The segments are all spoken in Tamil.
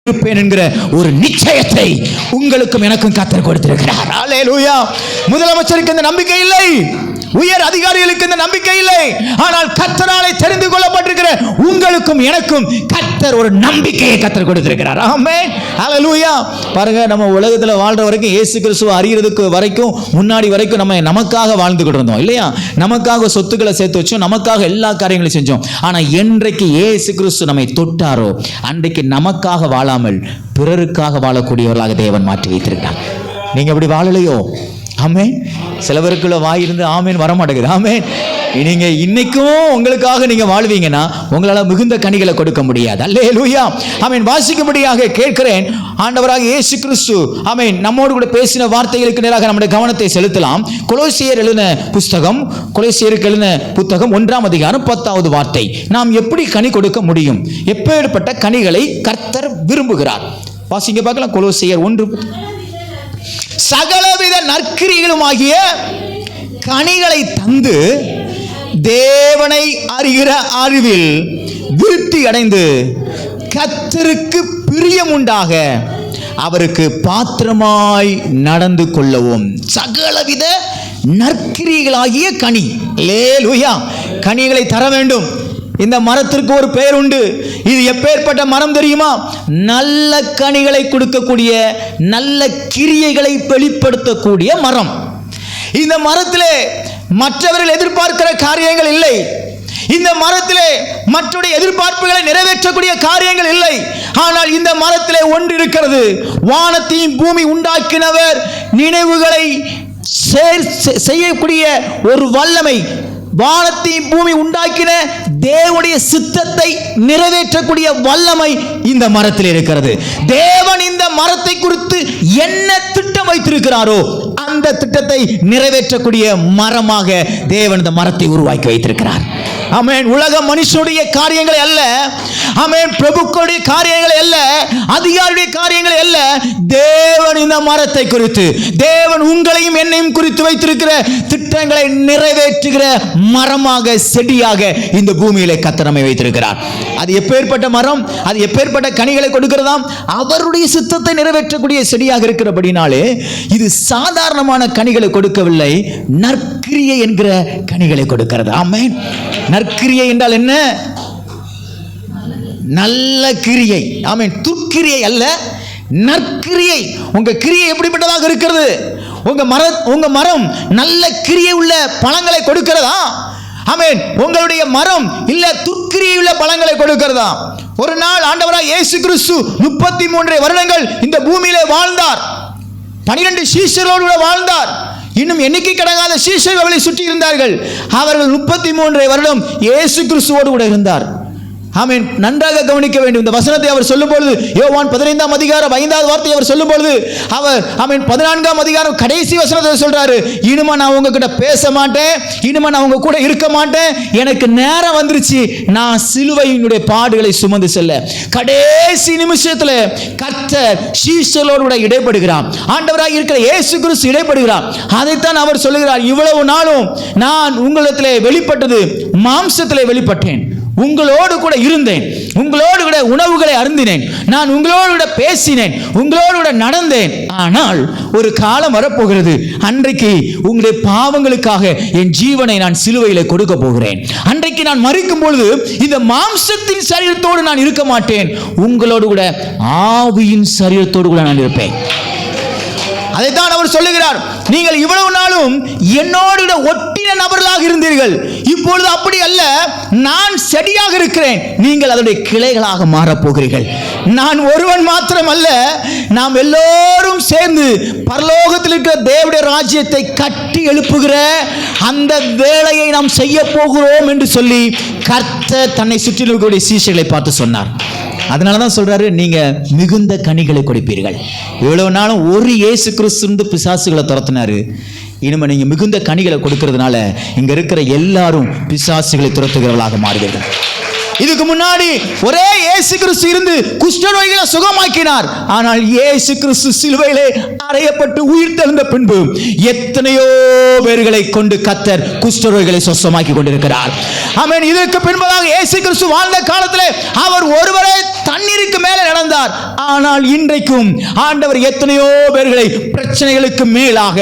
இருப்பேன் என்கிற ஒரு நிச்சயத்தை உங்களுக்கும் எனக்கும் கர்த்தர் கொடுத்திருக்கிறார். அல்லேலூயா. முதலமைச்சருக்கு இந்த நம்பிக்கை இல்லை, உயர் அதிகாரிகளுக்கு இந்த நம்பிக்கை இல்லை. ஆனால் கர்த்தராலே தெரிந்து கொள்ளப்பட்டிருக்கிற உங்களுக்கும் எனக்கும் கர்த்தர் ஒரு நம்பிக்கையை கர்த்தர் கொடுத்திருக்கிறார். ஆமென். ஹல்லேலூயா. பாருங்க, நம்ம உலகத்தில் வாழ்ற வரைக்கும் இயேசு கிறிஸ்துவை அறியறதுக்கு வரைக்கும் முன்னாடி வரைக்கும் நம்ம நமக்காக வாழ்ந்துகிட்டு இருந்தோம் இல்லையா? நமக்காக சொத்துக்களை சேர்த்து வச்சோம், நமக்காக எல்லா காரியங்களையும் செஞ்சோம். ஆனா என்றைக்கு இயேசு கிறிஸ்து நம்மை தொட்டாரோ அன்றைக்கு நமக்காக வாழாமல் பிறருக்காக வாழக்கூடியவர்களாக தேவன் மாற்றி வைத்திருக்கிறார். நீங்க அப்படி வாழலையோ? ஆமென். சிலவருக்குள்ள வாய் இருந்து ஆமென் வர மாட்டேங்குது. ஆமென். நீங்க இன்னைக்கும் உங்களுக்காக நீங்க வாழ்வீங்கன்னா உங்களால மிகுந்த கனிகளை கொடுக்க முடியாது. அல்லேலூயா. ஆமென். வாசிக்கும்படியாக கேட்கிறேன். ஆண்டவராக இயேசு கிறிஸ்து ஆமென் நம்மோடு கூட பேசின வார்த்தைகளுக்கு நேராக நம்முடைய கவனத்தை செலுத்தலாம். கொலோசியர் எழுதின புத்தகம், கொலோசியருக்கு எழுதின புத்தகம் 1ஆம் அதிகாரம் 10வது வார்த்தை. நாம் எப்படி கனி கொடுக்க முடியும்? எப்பேற்பட்ட கனிகளை கர்த்தர் விரும்புகிறார்? வாசிங்க பார்க்கலாம். கொலோசியர் 1. சகலவித நற்கிரிகளுமாகிய கனிகளை தந்து தேவனை அறிகிற அறிவில் விருத்தி அடைந்து கர்த்தருக்கு பிரியமுண்டாக அவருக்கு பாத்திரமாய் நடந்து கொள்ளவும். சகலவித நற்கிரிகளாகிய கனி. அல்லேலூயா. கனிகளை தர வேண்டும். இந்த மரத்திற்கு ஒரு பெயர் உண்டு. இது எப்பேற்பட்ட மரம் தெரியுமா? நல்ல கனிகளை கொடுக்கக்கூடிய, நல்ல கிரியைகளை வெளிப்படுத்தக்கூடிய மரம். இந்த மரத்திலே மற்றவர்கள் எதிர்பார்க்கிற காரியங்கள் இல்லை. இந்த மரத்திலே மற்றவருடைய எதிர்பார்ப்புகளை நிறைவேற்றக்கூடிய காரியங்கள் இல்லை. ஆனால் இந்த மரத்திலே ஒன்று இருக்கிறது. வானத்தையும் பூமி உண்டாக்கினவர் நினைவுகளை செய்யக்கூடிய ஒரு வல்லமை, வானத்தையும் பூமி உண்டாக்கின தேவனுடைய சித்தத்தை நிறைவேற்றக்கூடிய வல்லமை இந்த மரத்தில் இருக்கிறது. தேவன் இந்த மரத்தை குறித்து என்ன திட்டம் வைத்திருக்கிறாரோ அந்த திட்டத்தை நிறைவேற்றக்கூடிய மரமாக தேவன் இந்த மரத்தை உருவாக்கி வைத்திருக்கிறார். ஆமென். உலக மனுஷனுடைய காரியங்களை அல்ல, ஆமென், பிரபுக்களுடைய காரியங்களை அல்ல, அதிகாரியுடைய காரியங்களை அல்ல, தேவன் இந்த மரத்தை குறித்து, தேவன் உங்களையும் என்னையும் குறித்து வைத்திருக்கிற திட்டங்களை நிறைவேற்றுகிற மரமாக, செடியாக இந்த பூமியிலே கர்த்தர் நம்மை வைத்திருக்கிறார். அது எப்பேற்பட்ட மரம், அது எப்பேற்பட்ட கனிகளை கொடுக்கிறதாம்? அவருடைய சித்தத்தை நிறைவேற்றக்கூடிய செடியாக இருக்கிறபடினாலே இது சாதாரணமான கனிகளை கொடுக்கவில்லை, நற்கிரியை என்கிற கனிகளை கொடுக்கிறது. ஆமென். நற்கிரியை என்றால் என்ன? நல்ல கிரியை. ஆமென். துர்க்கிரியை அல்ல, நற்கிரியை. உங்க கிரியை எப்படிப்பட்டதாக இருக்கிறது? உங்க மரம் நல்ல கிரியை உள்ள பழங்களை கொடுக்கிறதா? ஆமென். உங்களுடைய மரம் இல்ல துர்க்கிரியை உள்ள பழங்களை கொடுக்கிறதா? ஒரு நாள் ஆண்டவராய் இயேசு கிறிஸ்து 33 வருடங்கள் இந்த பூமியிலே வாழ்ந்தார். 12 சீஷர்களோடு வாழ்ந்தார். இன்னும் எண்ணிக்கை கடங்காத சீஷர்கள் அவளை சுற்றி இருந்தார்கள். அவர்கள் 33 வருடம் இயேசு கிறிஸ்துவோடு கூட இருந்தார். ஆமென். நன்றாக கவனிக்க வேண்டும். இந்த வசனத்தை அவர் சொல்லும் பொழுது, யோவான் 15ஆம் அதிகாரம் 5வது வார்த்தை அவர் சொல்லும் பொழுது, அவர் ஆமென் 14ஆம் அதிகாரம் கடைசி வசனத்தை சொல்றாரு, இனிமே நான் உங்ககிட்ட பேச மாட்டேன், இனிமே நான் உங்க கூட இருக்க மாட்டேன், எனக்கு நேரம் வந்துருச்சு, நான் சிலுவையினுடைய பாடுகளை சுமந்து செல்ல. கடைசி நிமிஷத்துல கர்த்தர் சீஷர்களோடு கூட இடைப்படுகிறார். ஆண்டவராக இருக்கிற இயேசு கிறிஸ்து இடைப்படுகிறார். அதைத்தான் அவர் சொல்லுகிறார், இவ்வளவு நாளும் நான் உங்களிடத்திலே வெளிப்பட்டது மாம்சத்திலே வெளிப்பட்டேன், உங்களோடு கூட இருந்தேன், உங்களோடு கூட உணவுகளை அருந்தினேன், நான் உங்களோடு கூட பேசினேன், உங்களோடு கூட நடந்தேன். ஆனால் ஒரு காலம் வரப்போகிறது, அன்றைக்கு உங்களுடைய பாவங்களுக்காக என் ஜீவனை நான் சிலுவையில் கொடுக்க போகிறேன். அன்றைக்கு நான் மரிக்கும் பொழுது இந்த மாம்சத்தின் சரீரத்தோடு நான் இருக்க மாட்டேன், உங்களோடு கூட ஆவியின் சரீரத்தோடு கூட நான் இருப்பேன். அதைத்தான் அவர் சொல்லுகிறார், நீங்கள் இவ்வளவு நாளும் என்னோடு ஒட்டின நபர்களாக இருந்தீர்கள், இப்பொழுது அப்படி அல்ல, நான் செடியாக இருக்கிறேன், நீங்கள் அதனுடைய கிளைகளாக மாறப்போகிறீர்கள். நான் ஒருவன் மாத்திரம் அல்ல, நாம் எல்லோரும் சேர்ந்து பரலோகத்தில் இருக்கிற தேவனுடைய ராஜ்யத்தை கட்டி எழுப்புகிற அந்த வேலையை நாம் செய்ய போகிறோம் என்று சொல்லி கர்த்தர் தன்னை சுற்றி இருக்கக்கூடிய சீஷர்களை பார்த்து சொன்னார். அதனால தான் சொல்றாரு, நீங்க மிகுந்த கனிகளை கொடுப்பீர்கள். இவ்வளவு நாளும் ஒரு இயேசு கிறிஸ்து பிசாசுகளை துரத்தினாரு, இனிமே நீங்க மிகுந்த கனிகளை கொடுக்கிறதுனால இங்க இருக்கிற எல்லாரும் பிசாசுகளை துரத்துகிறவர்களாக மாறுவீர்கள். இதுக்கு முன்னாடி ஒரே இயேசு கிறிஸ்து இருந்து குஷ்டரோகிகளை சுகமாக்கினார். ஆனால் இயேசு கிறிஸ்து சிலுவையிலே அறையப்பட்டு உயிர் தெழுந்த பின்பு எத்தனையோ பேர்களை கொண்டு கர்த்தர் குஷ்டரோகிகளை சுகமாக்கி கொண்டிருக்கிறார். ஆமென். இதற்கு பின்பதாக இயேசு கிறிஸ்து வாழ்ந்த காலத்திலே அவர் ஒருவரே தண்ணீருக்கு மேலே நடந்தார். ஆனால் இன்றைக்கும் ஆண்டவர் எத்தனையோ பேர்களை பிரச்சனைகளுக்கு மேலாக,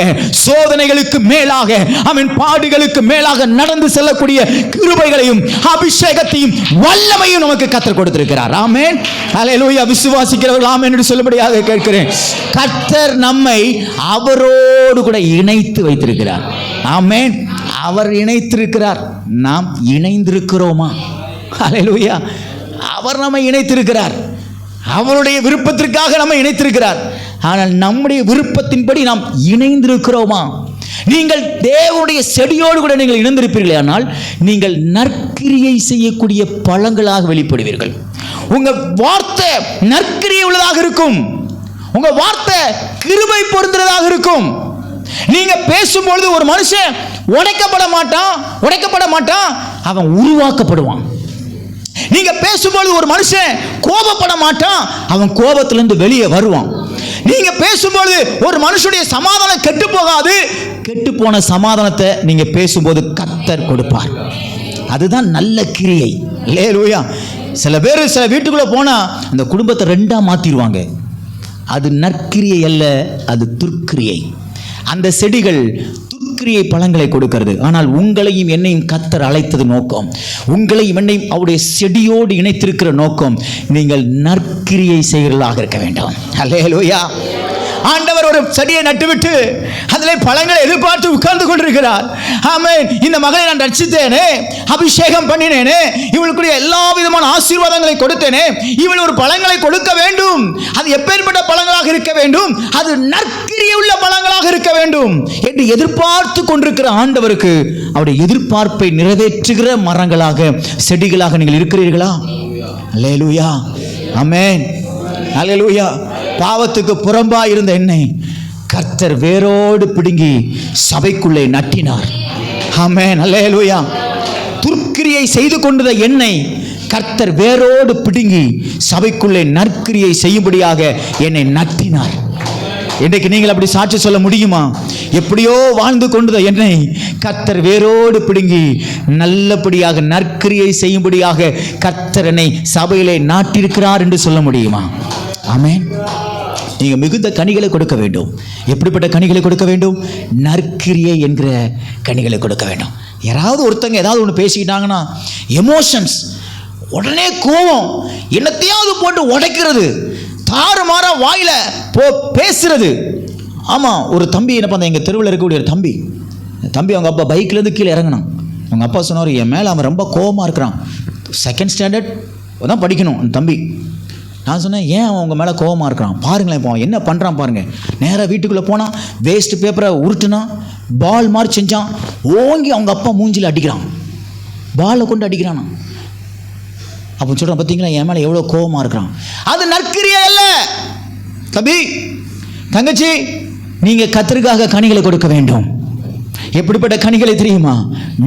சோதனைகளுக்கு மேலாக, ஆமென், பாடுகளுக்கு மேலாக நடந்து செல்லக்கூடிய கிருபைகளையும் அபிஷேகத்தையும் வல்லமையும் நமக்கு கர்த்தர் கொடுத்திருக்கிறார். ஆமென். ஹல்லேலூயா. விசுவாசிக்கிறவர்கள் ஆமென் என்று சொல்லும்படியாக கேட்கிறேன். கர்த்தர் நம்மை அவரோடு கூட இணைத்து வைத்திருக்கிறார். ஆமென். அவர் இணைத்திருக்கிறார். நாம் இணைந்திருக்கிறோமா? ஹல்லேலூயா. அவர் நம்மை இணைத்திருக்கிறார். அவருடைய விருப்பத்திற்காக நம்மை இணைத்திருக்கிறார். ஆனால் நம்முடைய விருப்பத்தின்படி நாம் இணைந்திருக்கிறோமா? நீங்கள் தேவனுடைய செடியோடு கூட நீங்கள் இணைந்திருப்பீர்களே, ஆனால் நீங்கள் நற்கிரியை செய்யக்கூடிய பழங்களாக வெளிப்படுவீர்கள். உங்க வார்த்தை நற்கிரியை உள்ளதாக இருக்கும். உங்க வார்த்தை கிருபை பொருந்துறதாக இருக்கும். நீங்க பேசும்பொழுது ஒரு மனுஷன் உடைக்கப்பட மாட்டான், அவன் உருவாக்கப்படுவான். நீங்க பேசும்போது ஒரு மனுஷன் கோபப்பட மாட்டான், அவன் கோபத்திலிருந்து வெளியே வருவான். நீங்க பேசும்போது ஒரு மனுஷனுடைய சமாதானம் கெட்டு போகாது, கெட்டு போன சமாதானத்தை நீங்க பேசும்போது கர்த்தர் கொடுப்பார். அதுதான் நல்ல கிரியை. அல்லேலூயா. சில பேர் சில வீட்டுக்குள்ள போனா அந்த குடும்பத்தை ரெண்டா மாத்திடுவாங்க. அது நற்கிரியை அல்ல, அது துர்க்கிரியை. அந்த செடிகள் துர்க்கிரியை பழங்களை கொடுக்கிறது. ஆனால் உங்களையும் என்னையும் கர்த்தர் அழைத்தது நோக்கம், உங்களையும் என்னையும் அவருடைய செடியோடு இணைத்திருக்கிற நோக்கம், நீங்கள் நற்கிரியை செய்கிறவர்களாக இருக்க வேண்டும். அல்லேலூயா. ஆண்டவர் ஒரு செடியை நட்டுவிட்டு அதில் பழங்களை எதிர்பார்த்து உட்கார்ந்து கொண்டிருக்கிறார். ஆமென். இந்த மகளை நான் ரட்சித்தேனே, அபிஷேகம் பண்ணினேனே, இவளுக்குரிய எல்லா விதமான ஆசீர்வாதங்களை கொடுத்தேனே, இவள் ஒரு பழங்களை கொடுக்க வேண்டும். அது எப்பேற்பட்ட பழங்களாக இருக்க வேண்டும்? அது நற்கிரியை உள்ள பழங்களாக இருக்க வேண்டும் என்று எதிர்பார்த்து கொண்டிருக்கிற ஆண்டவருக்கு அவருடைய எதிர்பார்ப்பை நிறைவேற்றுகிற மரங்களாக, செடிகளாக நீங்கள் இருக்கிறீர்களா? அல்லேலூயா. ஆமென். அல்லேலூயா. பாவத்துக்கு புறம்பாய் இருந்த என்னை கர்த்தர் வேரோடு பிடுங்கி சபைக்குள்ளே நட்டினார். ஆமென். அல்லேலூயா. துர்க்கிரியை செய்து கொண்டத என்னை கர்த்தர் வேரோடு பிடுங்கி சபைக்குள்ளே நற்கிரியை செய்யும்படியாக என்னை நட்டினார். இன்றைக்கு நீங்கள் அப்படி சாட்சி சொல்ல முடியுமா? எப்படியோ வாழ்ந்து கொண்டத என்னை கர்த்தர் வேரோடு பிடுங்கி நல்லபடியாக நற்கிரியை செய்யும்படியாக கர்த்தர் என்னை சபையிலே நாட்டியிருக்கிறார் என்று சொல்ல முடியுமா? ஆமென். நீங்கள் மிகுந்த கனிகளை கொடுக்க வேண்டும். எப்படிப்பட்ட கனிகளை கொடுக்க வேண்டும்? நற்கிரியை என்கிற கனிகளை கொடுக்க வேண்டும். யாராவது ஒருத்தங்க ஏதாவது ஒன்று பேசிக்கிட்டாங்கன்னா எமோஷன்ஸ், உடனே கோபம், என்னத்தையாவது போட்டு உடைக்கிறது, தாறுமாறா வாயில பேசுறது. ஆமாம், ஒரு தம்பி என்ன பண்ண, எங்கள் தெருவில் இருக்கக்கூடிய ஒரு தம்பி அவங்க அப்பா பைக்லேருந்து கீழே இறங்கினான். அவங்க அப்பா சொன்னார், என் மேலே அவன் ரொம்ப கோபமாக இருக்கிறான். 2nd ஸ்டாண்டர்ட் தான் படிக்கணும் அந்த தம்பி. நான் சொன்னேன், ஏன் அவன் உங்கள் மேலே கோபமாக இருக்கிறான்? பாருங்களேன் இப்போ என்ன பண்ணுறான் பாருங்கள். நேராக வீட்டுக்குள்ளே போனான், வேஸ்ட் பேப்பரை உருட்டுனான், பால் மாதிரி செஞ்சான், ஓங்கி அவங்க அப்பா மூஞ்சில் அடிக்கிறான், பாலை கொண்டு அடிக்கிறான். அப்போ சொல்கிறான், பார்த்தீங்களா என் மேலே எவ்வளோ கோபமாக இருக்கிறான். அது நற்கிரியை அல்ல. தம்பி, தங்கச்சி, நீங்கள் கர்த்தருக்காக கனிகளை கொடுக்க வேண்டும். எப்படிப்பட்ட கனிகளை தெரியுமா?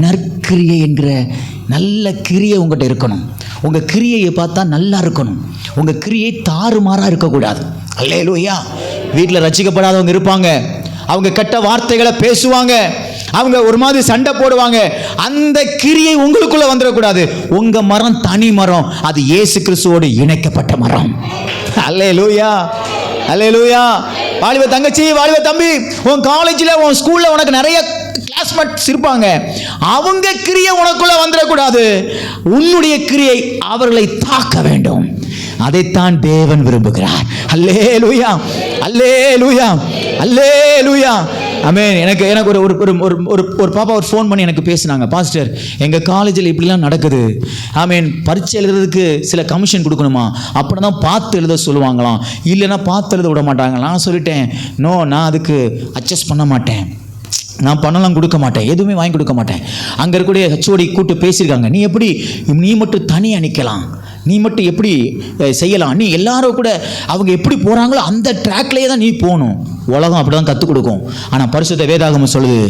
நற்கிரியை என்கிற நல்ல கிரியை உங்கள்கிட்ட இருக்கணும். உங்கள் கிரியையை பார்த்தா நல்லா இருக்கணும். உங்கள் கிரியை தாறுமாறாக இருக்கக்கூடாது. அல்லேலூயா. வீட்டில் ரட்சிக்கப்படாதவங்க இருப்பாங்க, அவங்க கெட்ட வார்த்தைகளை பேசுவாங்க, அவங்க ஒரு மாதிரி சண்டை போடுவாங்க. அந்த கிரியை உங்களுக்குள்ள வந்துடக்கூடாது. உங்க மரம் தனி மரம், அது இயேசு கிறிஸ்துவோடு இணைக்கப்பட்ட மரம். அல்லேலூயா. அல்லேலூயா. வாலிப தங்கச்சி, வாலிப தம்பி, உன் காலேஜில் உன் ஸ்கூலில் உனக்கு நிறைய கிளாஸ்மேட்ஸ் இருப்பாங்க. அவங்க கிரியை உனக்குள்ள வந்துடக்கூடாது. உன்னுடைய கிரியை அவர்களை தாக்க வேண்டும். அதைத்தான் தேவன் விரும்புகிறார். அல்லேலூயா. அல்லேலூயா. அல்லேலூயா. ஆமென். எனக்கு ஒரு பாப்பா ஒரு ஃபோன் பண்ணி எனக்கு பேசினாங்க, பாஸ்டர் எங்கள் காலேஜில் இப்படிலாம் நடக்குது. ஆமென். பரீட்சை எழுதுறதுக்கு சில கமிஷன் கொடுக்கணுமா, அப்படின்னா தான் பார்த்து எழுத சொல்லுவாங்களாம், இல்லைன்னா பார்த்து எழுத விட மாட்டாங்க. நான் சொல்லிட்டேன், நோ, நான் அதுக்கு அட்ஜஸ்ட் பண்ண மாட்டேன், நான் பணம்லாம் கொடுக்க மாட்டேன், எதுவுமே வாங்கி கொடுக்க மாட்டேன். அங்கே இருக்கக்கூடிய ஹெச்ஓடி கூப்பிட்டு பேசியிருக்காங்க, நீ மட்டும் தனியாக நிற்கலாம், நீ மட்டும் எப்படி செய்யலாம், நீ எல்லாரும் கூட அவங்க எப்படி போகிறாங்களோ அந்த ட்ராக்லேயே தான் நீ போகணும். உலகம் அப்படி தான் கற்றுக் கொடுக்கும். ஆனால் பரிசுத்த வேதாகமம் சொல்லுது,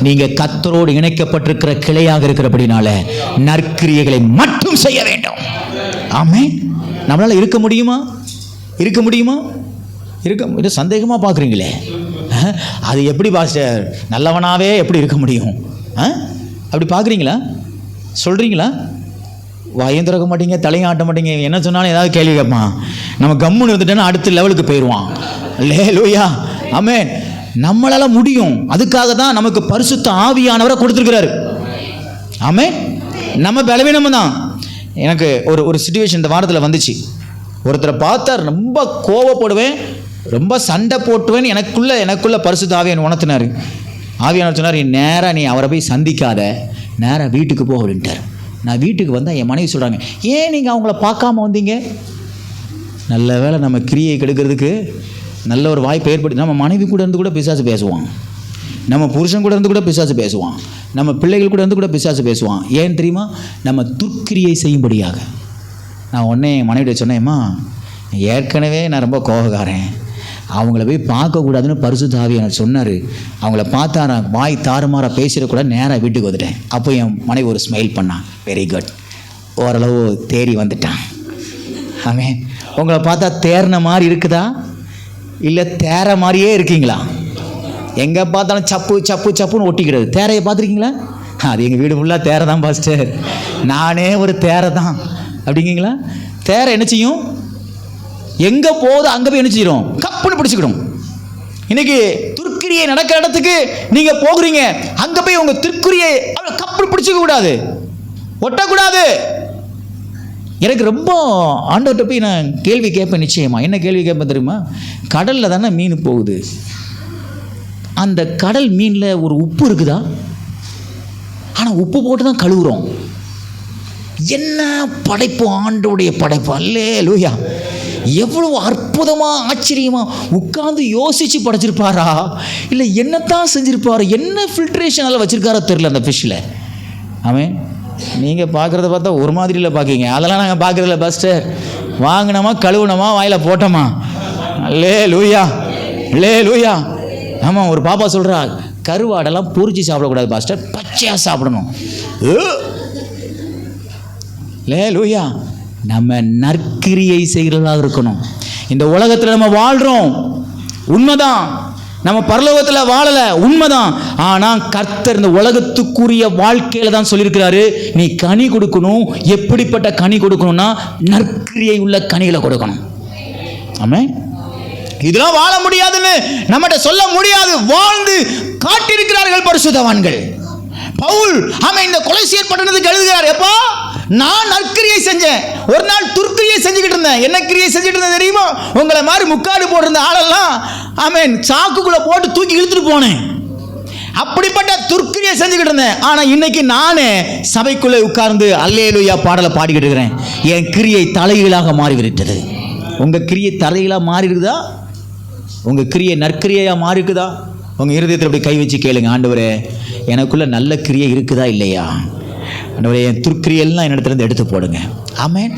நீங்க கர்த்தரோடு இணைக்கப்பட்டிருக்கிற கிளையாக இருக்கிறபடினால நற்கிரியைகளை மட்டும் செய்ய வேண்டும். ஆமென். நம்மளால இருக்க முடியுமா? இருக்க முடியுமா? இது சந்தேகமா பார்க்குறீங்களே. அது எப்படி பாஸ்டர், நல்லவனாவே எப்படி இருக்க முடியும்? அப்படி பார்க்குறீங்களா? சொல்கிறீங்களா? வாயும் திறக்க மாட்டீங்க, தலையும் ஆட்ட மாட்டீங்க. என்ன சொன்னாலும் ஏதாவது கேள்வி கேட்பான். நம்ம கம்முன்னு இருந்துட்டோன்னா அடுத்த லெவலுக்கு போயிடுவான். அல்லேலூயா, ஆமென். நம்மளால முடியும். அதுக்காக தான் நமக்கு பரிசுத்த ஆவியானவரை கொடுத்துருக்கிறாரு. ஆமென். நம்ம பலவீனம் தான். எனக்கு ஒரு சிச்சுவேஷன் இந்த வாரத்தில் வந்துச்சு. ஒருத்தரை பார்த்தா ரொம்ப கோவப்படுவேன், ரொம்ப சண்டை போட்டுவேன். எனக்குள்ள பரிசுத்த ஆவியானவர் உணர்த்தினார். ஆவியானவர் சொன்னார், நேராக நீ அவரை போய் சந்திக்காத, நேராக வீட்டுக்கு போ அப்படின்ட்டார். நான் வீட்டுக்கு வந்தால் என் மனைவி சொல்கிறாங்க, ஏன் நீங்கள் அவங்கள பார்க்காம வந்தீங்க? நல்ல வேளை நம்ம கிரியை கெடுக்கிறதுக்கு நல்ல ஒரு வாய்ப்பை ஏற்படுத்தி, நம்ம மனைவி கூட இருந்து கூட பிசாசு பேசுவான், நம்ம புருஷன் கூட இருந்து கூட பிசாசு பேசுவான், நம்ம பிள்ளைகள் கூட இருந்து கூட பிசாசு பேசுவான். ஏன் தெரியுமா? நம்ம துர்க்கிரியை செய்யும்படியாக. நான் உடனே என் மனைவிட்ட சொன்னேம்மா, ஏற்கனவே நான் ரொம்ப கோபக்காரன், அவங்கள போய் பார்க்கக்கூடாதுன்னு பரிசுத்த ஆவியானவர் சொன்னார். அவங்கள பார்த்தா நான் வாய் தாறுமாற பேசிடக்கூட நேராக வீட்டுக்கு வந்துட்டேன். அப்போ என் மனைவி ஒரு ஸ்மைல் பண்ணான். வெரி குட், ஓரளவு தேறி வந்துட்டான். ஆமென். உங்களை பார்த்தா தேர்ன மாதிரி இருக்குதா, இல்லை தேர மாதிரியே இருக்கீங்களா? எங்கே பார்த்தாலும் சப்பு சப்பு சப்புன்னு ஒட்டிக்கிறது. தேரையை பார்த்துருக்கீங்களா? அது எங்கள் வீடு ஃபுல்லாக தேரை தான் பாஸ்டர், நானே ஒரு தேரை தான் அப்படிங்களா? தேரை என்ன செய்யும்? எங்கே போகுது அங்கே போய் என்ன செய்யும்? கப்புன்னு பிடிச்சிக்கிடும். இன்னைக்கு துர்க்கிரியை நடக்கிற இடத்துக்கு நீங்கள் போகிறீங்க, அங்கே போய் உங்கள் துர்க்கிரியை கப்புன்னு பிடிச்சிக்க கூடாது, ஒட்டக்கூடாது. எனக்கு ரொம்ப ஆண்டவர்கிட்ட போய் நான் கேள்வி கேட்பேன். நிச்சயமா என்ன கேள்வி கேட்பேன் தெரியுமா? கடலில் தானே மீன் போகுது, அந்த கடல் மீனில் ஒரு உப்பு இருக்குதா? ஆனால் உப்பு போட்டு தான் கழுவுறோம். என்ன படைப்பு, ஆண்டவருடைய படைப்பு. அல்லேலூயா. எவ்வளவு அற்புதமாக ஆச்சரியமாக உட்கார்ந்து யோசித்து படைச்சிருப்பாரா, இல்லை என்னத்தான் செஞ்சுருப்பாரு, என்ன ஃபில்ட்ரேஷனால் வச்சுருக்காரோ தெரில அந்த ஃபிஷ்ஷில். ஆமென். நீங்கள் பார்க்குறத பார்த்தா ஒரு மாதிரியில் பார்க்கீங்க, அதெல்லாம் நாங்கள் பார்க்குறதில்ல பாஸ்டர். வாங்கினோமா, கழுவுனோமா, வாயில் போட்டோமா. அல்லேலூயா, அல்லேலூயா. ஆமாம், ஒரு பாப்பா சொல்கிறா, கருவாடெல்லாம் பொரிச்சு சாப்பிடக்கூடாது பாஸ்டர், பச்சையாக சாப்பிடணும். அல்லேலூயா. நம்ம நற்கிரியை செய்கிறதாக இருக்கணும். இந்த உலகத்தில் நம்ம வாழ்கிறோம், உண்மைதான். நம்ம பரலோகத்தில் வாழலை, உண்மைதான். ஆனால் கர்த்தர் இந்த உலகத்துக்குரிய வாழ்க்கையில் தான் சொல்லியிருக்கிறாரு, நீ கனி கொடுக்கணும். எப்படிப்பட்ட கனி கொடுக்கணும்னா நற்கிரியை உள்ள கனிகளை கொடுக்கணும். ஆமென். இதெல்லாம் வாழ முடியாதுன்னு நம்மகிட்ட சொல்ல முடியாது, வாழ்ந்து காட்டியிருக்கிறார்கள் பரிசுத்தவான்கள். பவுல் ஆமென் இந்த கொலோசியர் பட்டணத்துக்கு எழுதுகிறார், எப்பா நான் நற்கிரியை செஞ்சேன், ஒரு நாள் துர்க்கிரியை செஞ்சுக்கிட்டு இருந்தேன். என்ன கிரியை செஞ்சுட்டு இருந்தேன் தெரியுமா? உங்களை மாதிரி முக்காடு போட்டிருந்த ஆளெல்லாம் ஆமென் சாக்குக்குள்ள போட்டு தூக்கி இழுத்துட்டு போனேன். அப்படிப்பட்ட துர்க்கிரியை செஞ்சுக்கிட்டு இருந்தேன். ஆனால் இன்னைக்கு நானே சபைக்குள்ளே உட்கார்ந்து அல்லேலூயா பாடலை பாடிக்கிட்டு இருக்கிறேன். என் கிரியை தலைகீழாக மாறிவிட்டது. உங்கள் கிரியை தலைகீழாக மாறி இருக்குதா? உங்கள் கிரியை நற்கிரியையாக மாறி இருக்குதா? உங்கள் இருதயத்தில் அப்படி கை வச்சு கேளுங்க, ஆண்டவரே எனக்குள்ள நல்ல கிரியை இருக்குதா இல்லையா? ஆண்டவரே என் துர்க்கிரியெல்லாம் என்னிடத்துலேருந்து எடுத்து போடுங்க. ஆமென்.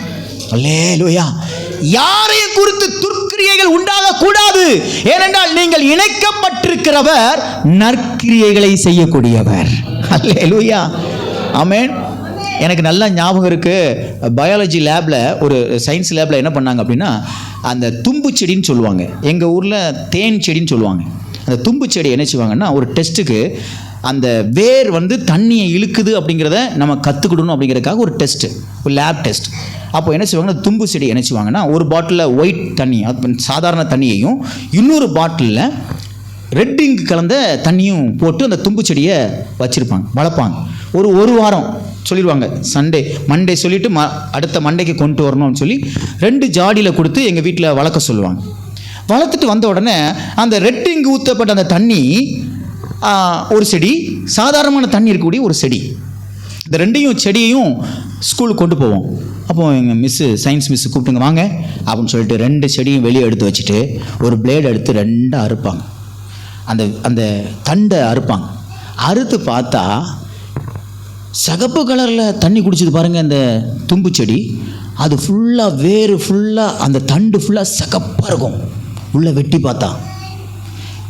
அல்லேலூயா. யாரையும் குறித்து துர்க்கிரியைகள் உண்டாகக்கூடாது. ஏனென்றால் நீங்கள் இணைக்கப்பட்டிருக்கிறவர் நற்கிரியைகளை செய்யக்கூடியவர். அல்லேலூயா. ஆமென். எனக்கு நல்லா ஞாபகம் இருக்குது, பயாலஜி லேபில் ஒரு சயின்ஸ் லேபில் என்ன பண்ணாங்க அப்படின்னா, அந்த தும்பு செடின்னு சொல்லுவாங்க, எங்கள் ஊரில் தேன் செடின்னு சொல்லுவாங்க. அந்த தும்பு செடி என்ன செய்வாங்கன்னா, ஒரு டெஸ்ட்டுக்கு அந்த வேர் வந்து தண்ணியை இழுக்குது அப்படிங்கிறத நம்ம கற்றுக்கிடணும் அப்படிங்கிறதுக்காக ஒரு டெஸ்ட்டு, ஒரு லேப் டெஸ்ட். அப்போ என்ன செய்வாங்கன்னா, தும்பு செடி என்ன செய்வாங்கன்னா, ஒரு பாட்டிலில் ஒயிட் தண்ணி, சாதாரண தண்ணியையும் இன்னொரு பாட்டிலில் ரெட் இங்க் கலந்த தண்ணியும் போட்டு அந்த தும்பு செடியை வச்சுருப்பாங்க, வளர்ப்பாங்க. ஒரு வாரம் சொல்லிடுவாங்க, மண்டே சொல்லிவிட்டு அடுத்த மண்டைக்கு கொண்டு வரணும்னு சொல்லி 2 ஜாடியில் கொடுத்து எங்கள் வீட்டில் வளர்க்க சொல்லுவாங்க. வளர்த்துட்டு வந்த உடனே அந்த ரெட் இங்க் ஊற்றப்பட்ட அந்த தண்ணி ஒரு செடி, சாதாரணமான தண்ணி இருக்கக்கூடிய ஒரு செடி, இந்த 2 செடியையும் ஸ்கூலுக்கு கொண்டு போவோம். அப்போ எங்கள் சயின்ஸ் மிஸ்ஸு கூப்பிட்டுங்க வாங்க அப்படின்னு சொல்லிட்டு 2 செடியும் வெளியே எடுத்து வச்சுட்டு ஒரு பிளேடு எடுத்து 2 அறுப்பாங்க. அந்த தண்டை அறுப்பாங்க. அறுத்து பார்த்தா சகப்பு கலரில் தண்ணி குடிச்சது பாருங்கள் அந்த தும்பு செடி. அது ஃபுல்லாக வேறு ஃபுல்லாக அந்த தண்டு ஃபுல்லாக சகப்பாக இருக்கும். உள்ளே வெட்டி பார்த்தா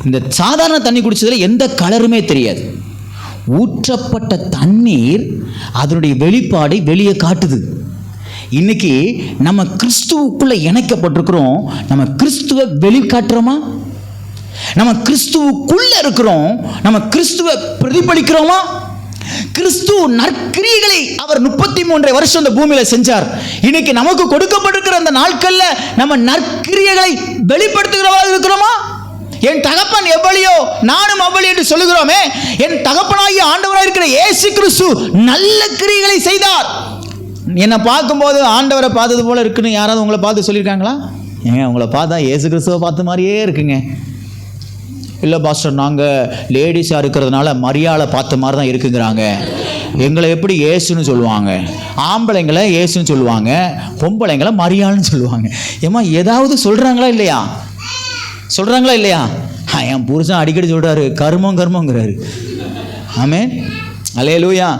இந்த சாதாரண தண்ணி குடிச்சதில் எந்த கலருமே தெரியாது. ஊற்றப்பட்ட தண்ணீர் அதனுடைய வெளிப்பாடை வெளியே காட்டுது. இன்னைக்கு நம்ம கிறிஸ்துவுக்குள்ள இணைக்கப்பட்டிருக்கிறோம். நம்ம கிறிஸ்துவை வெளிக்காட்டுறோமா? நம்ம கிறிஸ்துவுக்குள்ள இருக்கிறோம். நம்ம கிறிஸ்துவை பிரதிபலிக்கிறோமா? கிறிஸ்து நற்கிரியைகளை அவர் 33 வருஷம் இந்த பூமியில செஞ்சார். இன்னைக்கு நமக்கு கொடுக்கப்பட்டிருக்கிற அந்த நாட்கள்ல நம்ம நற்கிரியைகளை வெளிப்படுத்துகிறவர்களாக இருக்கிறோமா? என் தகப்பன் எவ்வளியோ நானும் அவ்வளி என்று சொல்லுகிறோமே. என் தகப்பனாகிய ஆண்டவராக இருக்கிற இயேசு கிறிஸ்து நல்ல கிரியைகளை செய்தார். என்னை பார்க்கும்போது ஆண்டவரை பார்த்தது போல இருக்குன்னு யாராவது உங்களை பார்த்து சொல்லியிருக்காங்களா? ஏங்க உங்களை பார்த்தா இயேசு கிறிஸ்துவை பார்த்த மாதிரியே இருக்குங்க. இல்லை பாஸ்டர், நாங்கள் லேடிஸாக இருக்கிறதுனால மரியாதை பார்த்த மாதிரி தான் இருக்குங்கிறாங்க. எங்களை எப்படி இயேசுன்னு சொல்லுவாங்க? ஆம்பளைங்களை இயேசுன்னு சொல்லுவாங்க, பொம்பளைங்களை மரியாதைன்னு சொல்லுவாங்க. ஏமா ஏதாவது சொல்கிறாங்களா இல்லையா? சொல்கிறாங்களா இல்லையா? என் புருஷன் அடிக்கடி சொல்கிறாரு, கர்மங்கிறாரு. ஆமென், அல்லேலூயா.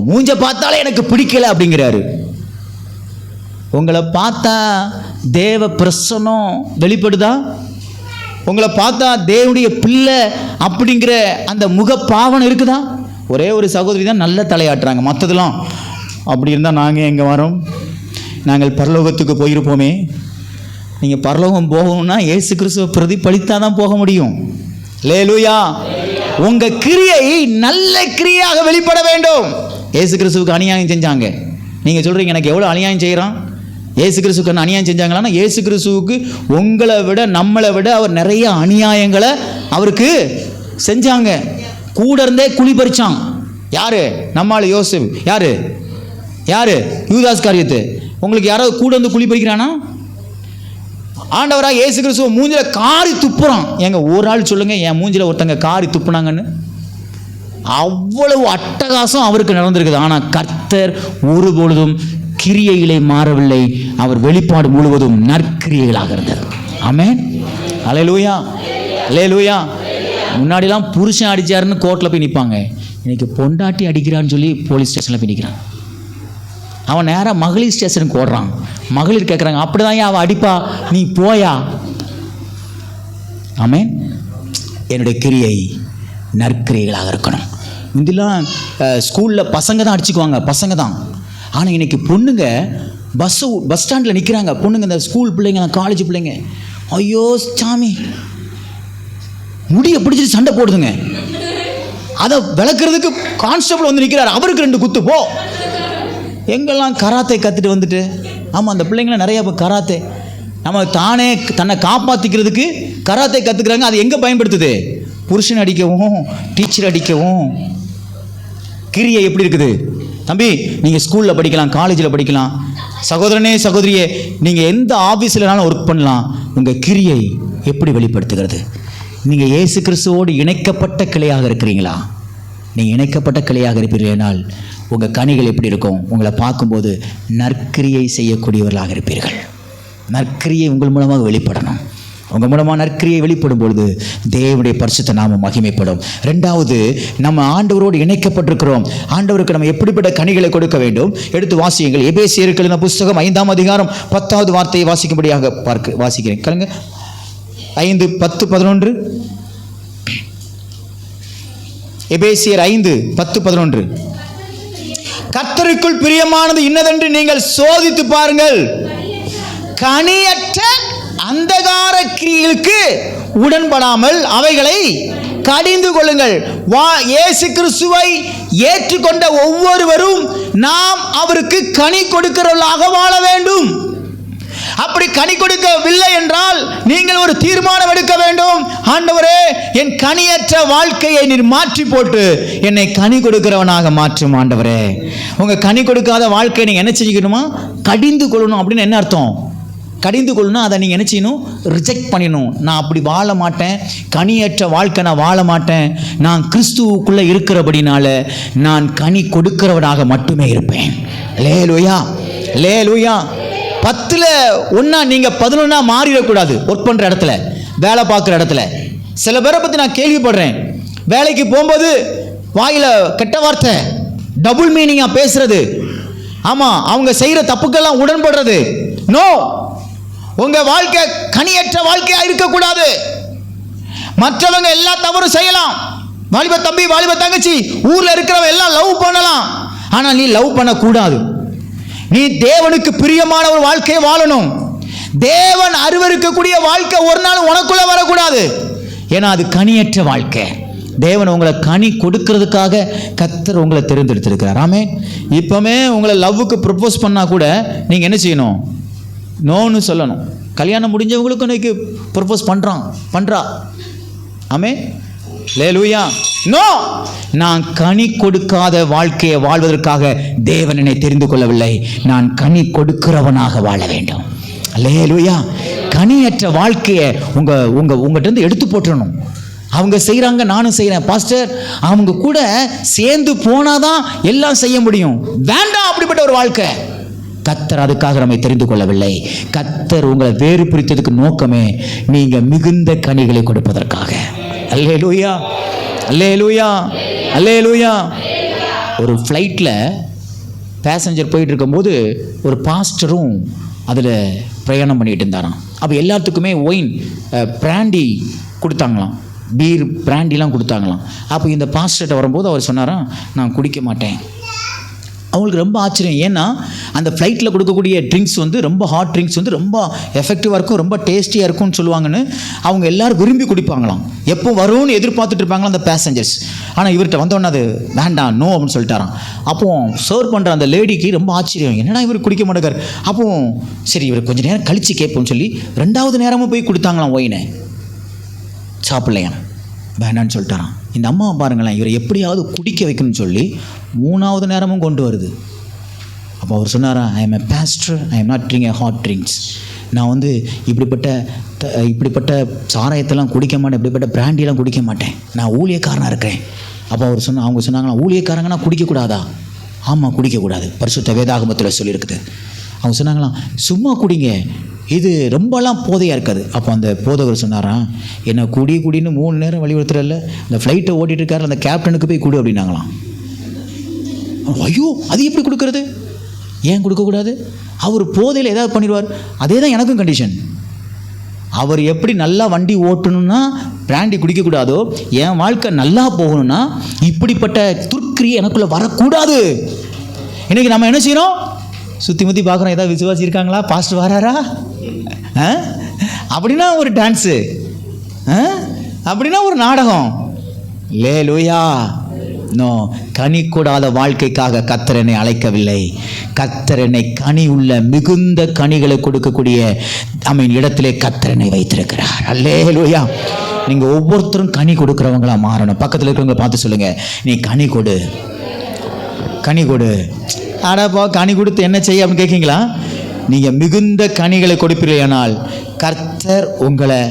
மூஞ்ச பார்த்தாலே எனக்கு பிடிக்கல அப்படிங்கிறாரு. உங்களை பார்த்தா தேவ பிரசன்னம் வெளிப்படுதா? உங்களை பார்த்தா தேவனுடைய பிள்ளை அப்படிங்கிற அந்த முக பாவனை இருக்குதா? ஒரே ஒரு சகோதரி தான் நல்ல தலையாட்டுறாங்க, மற்றதெல்லாம் அப்படி இருந்தால் நாங்கள் எங்கே வரோம்? நாங்கள் பரலோகத்துக்கு போயிருப்போமே. நீங்கள் பரலோகம் போகணும்னா இயேசு கிறிஸ்துவை பிரதிபலித்தா தான் போக முடியும். அல்லேலூயா. உங்கள் கிரியை நல்ல கிரியாக வெளிப்பட வேண்டும். இயேசு கிறிஸ்துவுக்கு அநியாயம் செஞ்சாங்க. நீங்கள் சொல்கிறீங்க எனக்கு எவ்வளோ அநியாயம் செய்கிறான்? இயேசு கிறிஸ்துக்கு அநியாயம் செஞ்சாங்களான்னா இயேசு கிறிஸ்துவுக்கு உங்களை விட நம்மளை விட அவர் நிறைய அநியாயங்களை அவருக்கு செஞ்சாங்க. கூட இருந்தே குழி பறிச்சான். யாரு? நம்மால் யோசேப். யாரு? யூதாஸ் காரியத்து. உங்களுக்கு யாராவது கூட வந்து குழி பறிக்கிறானா? ஆண்டவராக இயேசு கிறிஸ்துவ மூஞ்சில காரி துப்புறான். எங்க ஒரு ஆள் சொல்லுங்க என் மூஞ்சில ஒருத்தங்க காரி துப்புனாங்கன்னு. அவ்வளவு அட்டகாசம் அவருக்கு நடந்திருக்குது. ஆனால் கர்த்தர் ஒருபொழுதும் கிரியைகளை மாறவில்லை. அவர் வெளிப்பாடு முழுவதும் நற்கிரியைகளாக இருந்தது. ஆமென், அல்லேலூயா, அல்லேலூயா. முன்னாடிலாம் புருஷன் அடிச்சாருன்னு கோர்ட்டில் போய் நிற்பாங்க. இன்னைக்கு பொண்டாட்டி அடிக்கிறான்னு சொல்லி போலீஸ் ஸ்டேஷனில் போய் நிற்கிறான். அவன் நேராக மகளிர் ஸ்டேஷனுக்கு ஓடுறான். மகளிர் கேட்குறாங்க, அப்படிதான் ஏன் அவன் அடிப்பா, நீ போயா? ஆமென். என்னுடைய கிரியை நற்கிரியைகளாக இருக்கணும். முந்திலாம் ஸ்கூலில் பசங்க தான் அடிச்சுக்குவாங்க, பசங்க தான். ஆனால் இன்னைக்கு பொண்ணுங்க பஸ் ஸ்டாண்டில் நிற்கிறாங்க. பொண்ணுங்க, இந்த ஸ்கூல் பிள்ளைங்க, காலேஜ் பிள்ளைங்க, ஐயோ சாமி முடியை பிடிச்சிட்டு சண்டை போடுதுங்க. அதை விளக்குறதுக்கு கான்ஸ்டபிள் வந்து நிற்கிறார். அவருக்கு 2 குத்து போ. எங்கெல்லாம் கராத்தே கற்றுட்டு வந்துட்டு. ஆமாம், அந்த பிள்ளைங்களாம் நிறைய இப்போ கராத்தே நம்ம தானே தன்னை காப்பாற்றிக்கிறதுக்கு கராத்தே கற்றுக்குறாங்க. அது எங்கே பயன்படுத்துது? புருஷன் அடிக்கவும், டீச்சர் அடிக்கவும். கிரியை எப்படி இருக்குது தம்பி? நீங்கள் ஸ்கூலில் படிக்கலாம், காலேஜில் படிக்கலாம். சகோதரனே சகோதரியே, நீங்கள் எந்த ஆஃபீஸ்லனாலும் ஒர்க் பண்ணலாம். உங்கள் கிரியை எப்படி வெளிப்படுத்துகிறது? நீங்கள் இயேசு கிறிஸ்துவோடு இணைக்கப்பட்ட கிளையாக இருக்கிறீங்களா? நீங்கள் இணைக்கப்பட்ட கிளையாக இருப்பீர்களானால் உங்கள் கனிகள் எப்படி இருக்கும்? உங்களை பார்க்கும்போது நற்கிரியை செய்யக்கூடியவர்களாக இருப்பீர்கள். நற்கிரியை உங்கள் மூலமாக வெளிப்படணும். உங்கள் மூலமாக நற்கிரியை வெளிப்படும் பொழுது தேவனுடைய பரிசுத்த நாமம் மகிமைப்படும். 2வது, நம்ம ஆண்டவரோடு இணைக்கப்பட்டிருக்கிறோம். ஆண்டவருக்கு நம்ம எப்படிப்பட்ட கனிகளை கொடுக்க வேண்டும்? எடுத்து வாசியுங்கள். எபேசியருக்கு எழுதின புஸ்தகம் 5ஆம் அதிகாரம் 10வது வார்த்தையை வாசிக்கும்படியாக வாசிக்கிறேன். கேளுங்க. 5, 10, 11. எபேசியர் 5, 10, 11. கர்த்தருக்குள் பிரியமானது இன்னதென்று நீங்கள் சோதித்து பாருங்கள். கனியற்ற அந்தகார கிரியைகளுக்கு உடன்படாமல் அவைகளை கடிந்து கொள்ளுங்கள். இயேசு கிறிஸ்துவை ஏற்றுக்கொண்ட ஒவ்வொருவரும் நாம் அவருக்கு கனி கொடுக்கிறவர்களாக வாழ வேண்டும். அப்படி கனி கொடுக்கவில்லை என்றால் நீங்கள் ஒரு தீர்மானம் எடுக்க வேண்டும். ஆண்டவரே, என் கனியற்ற வாழ்க்கையை நீர் மாற்றி போட்டு என்னை கனி கொடுக்கிறவனாக மாற்றும் ஆண்டவரே. உங்க கனி கொடுக்காத வாழ்க்கையை நீங்க என்ன செஞ்சுக்கணுமா? கடிந்து கொள்ளணும். அப்படின்னு என்ன அர்த்தம்? கடிந்து கொள்ளணும். அதை நீங்கள் என்ன செய்யணும்? ரிஜெக்ட் பண்ணிடணும். நான் அப்படி வாழ மாட்டேன், கனியற்ற வாழ்க்கை நான் வாழ மாட்டேன். நான் கிறிஸ்துவுக்குள்ளே இருக்கிறபடினால நான் கனி கொடுக்கிறவனாக மட்டுமே இருப்பேன். அல்லேலூயா, அல்லேலூயா. 10ல் 1 நீங்கள் 11 மாறிடக்கூடாது. ஒர்க் பண்ணுற இடத்துல, வேலை பார்க்குற இடத்துல. சில பேரை பற்றி நான் கேள்விப்படுறேன். வேலைக்கு போகும்போது வாயில் கெட்ட வார்த்தை, டபுள் மீனிங்காக பேசுறது. ஆமாம், அவங்க செய்கிற தப்புக்கெல்லாம் உடன்படுறது. நோ, உங்க வாழ்க்கை கனியற்ற வாழ்க்கையா இருக்கக்கூடாது. மற்றவங்க எல்லா தவறும் செய்யலாம், வாலிப தம்பி, வாலிப தங்கச்சி, ஊர்ல இருக்கிறவ எல்லாம் லவ் பண்ணலாம். ஆனா நீ லவ் பண்ணக்கூடாது. நீ தேவனுக்கு பிரியமான ஒரு வாழ்க்கையை வாழணும். தேவன் அருவருக்கக்கூடிய வாழ்க்கை ஒரு நாள் உனக்குள்ள வரக்கூடாது. ஏன்னா அது கனியற்ற வாழ்க்கை. தேவன் உங்களை கனி கொடுக்கிறதுக்காக கர்த்தர் உங்களை தேர்ந்தெடுத்திருக்கிறார். ஆமென். இப்பவுமே உங்களை லவ்வுக்கு ப்ரப்போஸ் பண்ணா கூட நீங்க என்ன செய்யணும்? நோன்னு சொல்லணும். கல்யாணம் முடிஞ்சவங்களுக்கும் இன்னைக்கு ப்ரப்போஸ் பண்றா. ஆமென். அல்லேலூயா. நோ, நான் கனி கொடுக்காத வாழ்க்கையை வாழ்வதற்காக தேவன் என்னை தெரிந்து கொள்ளவில்லை. நான் கனி கொடுக்கிறவனாக வாழ வேண்டும். அல்லேலூயா. கனியற்ற வாழ்க்கையை உங்ககிட்ட இருந்து எடுத்து போட்டுறணும். அவங்க செய்கிறாங்க, நானும் செய்கிறேன் பாஸ்டர், அவங்க கூட சேர்ந்து போனாதான் எல்லாம் செய்ய முடியும். வேண்டாம் அப்படிப்பட்ட ஒரு வாழ்க்கை. கர்த்தர் அதுக்காக நம்மை தெரிந்து கொள்ளவில்லை. கர்த்தர் உங்களை வேறு பிரித்ததுக்கு நோக்கமே நீங்க மிகுந்த கனிகளை கொடுப்பதற்காக. அல்லேலூயா, அல்லேலூயா, அல்லேலூயா. ஒரு ஃப்ளைட்டில் பேசஞ்சர் போயிட்டு இருக்கும்போது ஒரு பாஸ்டரும் அதில் பிரயாணம் பண்ணிட்டு இருந்தாராம். அப்போ எல்லாத்துக்குமே ஒயின் பிராண்டி கொடுத்தாங்களாம், பீர் பிராண்டிலாம் கொடுத்தாங்களாம். அப்போ இந்த பாஸ்டர்கிட்ட வரும்போது அவர் சொன்னாராம், நான் குடிக்க மாட்டேன். அவங்களுக்கு ரொம்ப ஆச்சரியம். ஏன்னா அந்த ஃப்ளைட்டில் கொடுக்கக்கூடிய ட்ரிங்க்ஸ் வந்து ரொம்ப ஹாட் ட்ரிங்க்ஸ் வந்து ரொம்ப எஃபெக்டிவாக இருக்கும், ரொம்ப டேஸ்டியாக இருக்கும்னு சொல்லுவாங்கன்னு அவங்க எல்லோரும் விரும்பி குடிப்பாங்களாம். எப்போ வரும்னு எதிர்பார்த்துட்டு இருப்பாங்களாம் அந்த பேசஞ்சர்ஸ். ஆனால் இவர்கிட்ட வந்தோடனே அது வேண்டாம், நோ அப்படின்னு சொல்லிட்டாராம். அப்போ சர்வ் பண்ணுற அந்த லேடிக்கு ரொம்ப ஆச்சரியம், என்னடா இவர் குடிக்க மாட்டேங்கார். அப்போ சரி இவர் கொஞ்சம் நேரம் கழித்து கேட்போம்னு சொல்லி 2வது நேரமும் போய் கொடுத்தாங்களாம் ஒயினை. சாப்பிட்லையாம், வேண்டான்னு சொல்லிட்டாரான். இந்த அம்மாவை பாருங்களேன், இவரை எப்படியாவது குடிக்க வைக்கணும்னு சொல்லி 3வது நேரமும் கொண்டு வருது. அப்போ அவர் சொன்னாரா, I am a pastor, I am not drink a hot drinks. நான் வந்து இப்படிப்பட்ட சாராயத்தெல்லாம் குடிக்க மாட்டேன், இப்படிப்பட்ட பிராண்டியெல்லாம் குடிக்க மாட்டேன், நான் ஊழியக்காரனாக இருக்கிறேன். அப்போ அவங்க சொன்னாங்களா, ஊழியக்காரங்கன்னா குடிக்கக்கூடாதா? ஆமாம், குடிக்கக்கூடாது, பரிசுத்த வேதாகமத்தில் சொல்லியிருக்குது. அவங்க சொன்னாங்களாம், சும்மா குடிங்க, இது ரொம்பலாம் போதையாக இருக்காது. அப்போ அந்த போதவர் சொன்னாராம், என்ன குடின்னு 3 நேரம் வலியுறுத்துறல, இந்த ஃப்ளைட்டை ஓட்டிகிட்டு இருக்காரு அந்த கேப்டனுக்கு போய் கொடு அப்படின்னாங்களாம். ஐயோ, அது எப்படி கொடுக்கறது? ஏன் கொடுக்கக்கூடாது? அவர் போதையில் ஏதாவது பண்ணிடுவார். அதே தான் எனக்கும் கண்டிஷன். அவர் எப்படி நல்லா வண்டி ஓட்டணும்னா பிராண்டி குடிக்கக்கூடாதோ, என் வாழ்க்கை நல்லா போகணும்னா இப்படிப்பட்ட துர்க்கிரியை எனக்குள்ளே வரக்கூடாது. இன்றைக்கி நம்ம என்ன செய்யணும்? சுற்றி முற்றி பார்க்குறோம், ஏதாவது விசுவாசி இருக்காங்களா, பாஸ்டர் வராரா அப்படின்னா ஒரு டான்ஸு, அப்படின்னா ஒரு நாடகம். அல்லேலூயா. நோ, கனி கூடாத வாழ்க்கைக்காக கர்த்தர் என்னை அழைக்கவில்லை. கர்த்தர் என்னை கனி உள்ள மிகுந்த கனிகளை கொடுக்கக்கூடிய இடத்திலே கர்த்தர் என்னை வைத்திருக்கிறார். அல்லேலூயா. நீங்கள் ஒவ்வொருத்தரும் கனி கொடுக்குறவங்களா மாறணும். பக்கத்தில் இருக்கிறவங்க பார்த்து சொல்லுங்க, நீ கனி கொடு, கனி கொடு. ஆடாப்பா, கனி கொடுத்து என்ன செய்ய அப்படின்னு கேட்கீங்களா? நீங்கள் மிகுந்த கனிகளை கொடுப்பீர்களானால் கர்த்தர் உங்களை,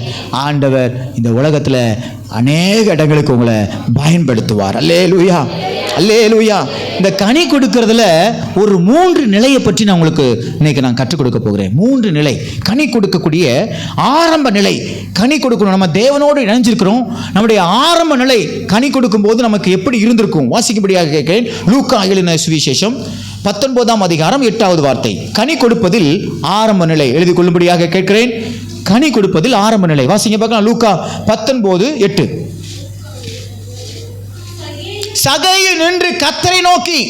ஆண்டவர் இந்த உலகத்தில் அநேக இடங்களுக்கு உங்களை பயன்படுத்துவார். அல்லேலூயா, அல்லேலூயா. இந்த கனி கொடுக்கறதுல ஒரு 3 நிலையை பற்றி நான் உங்களுக்கு இன்னைக்கு நான் கற்றுக் கொடுக்க போகிறேன். 3 நிலை கனி கொடுக்கக்கூடிய ஆரம்ப நிலை. கனி கொடுக்கணும், நம்ம தேவனோடு இணைஞ்சிருக்கிறோம். நம்முடைய ஆரம்ப நிலை கனி கொடுக்கும் போது நமக்கு எப்படி இருந்திருக்கும்? வாசிக்கும்படியாக கேட்கிறேன். லூக்கா எழுதின சுவிசேஷம் 19ஆம் அதிகாரம் 8வது வார்த்தை. கனி கொடுப்பதில் ஆரம்ப நிலை எழுதி கொள்ளும்படியாக கேட்கிறேன். கனி கொடுப்பதில் ஆரம்ப நிலை வாசிங்க பார்க்கலாம். லூக்கா 19:8. சகையில் நின்று கர்த்தரை நோக்கி,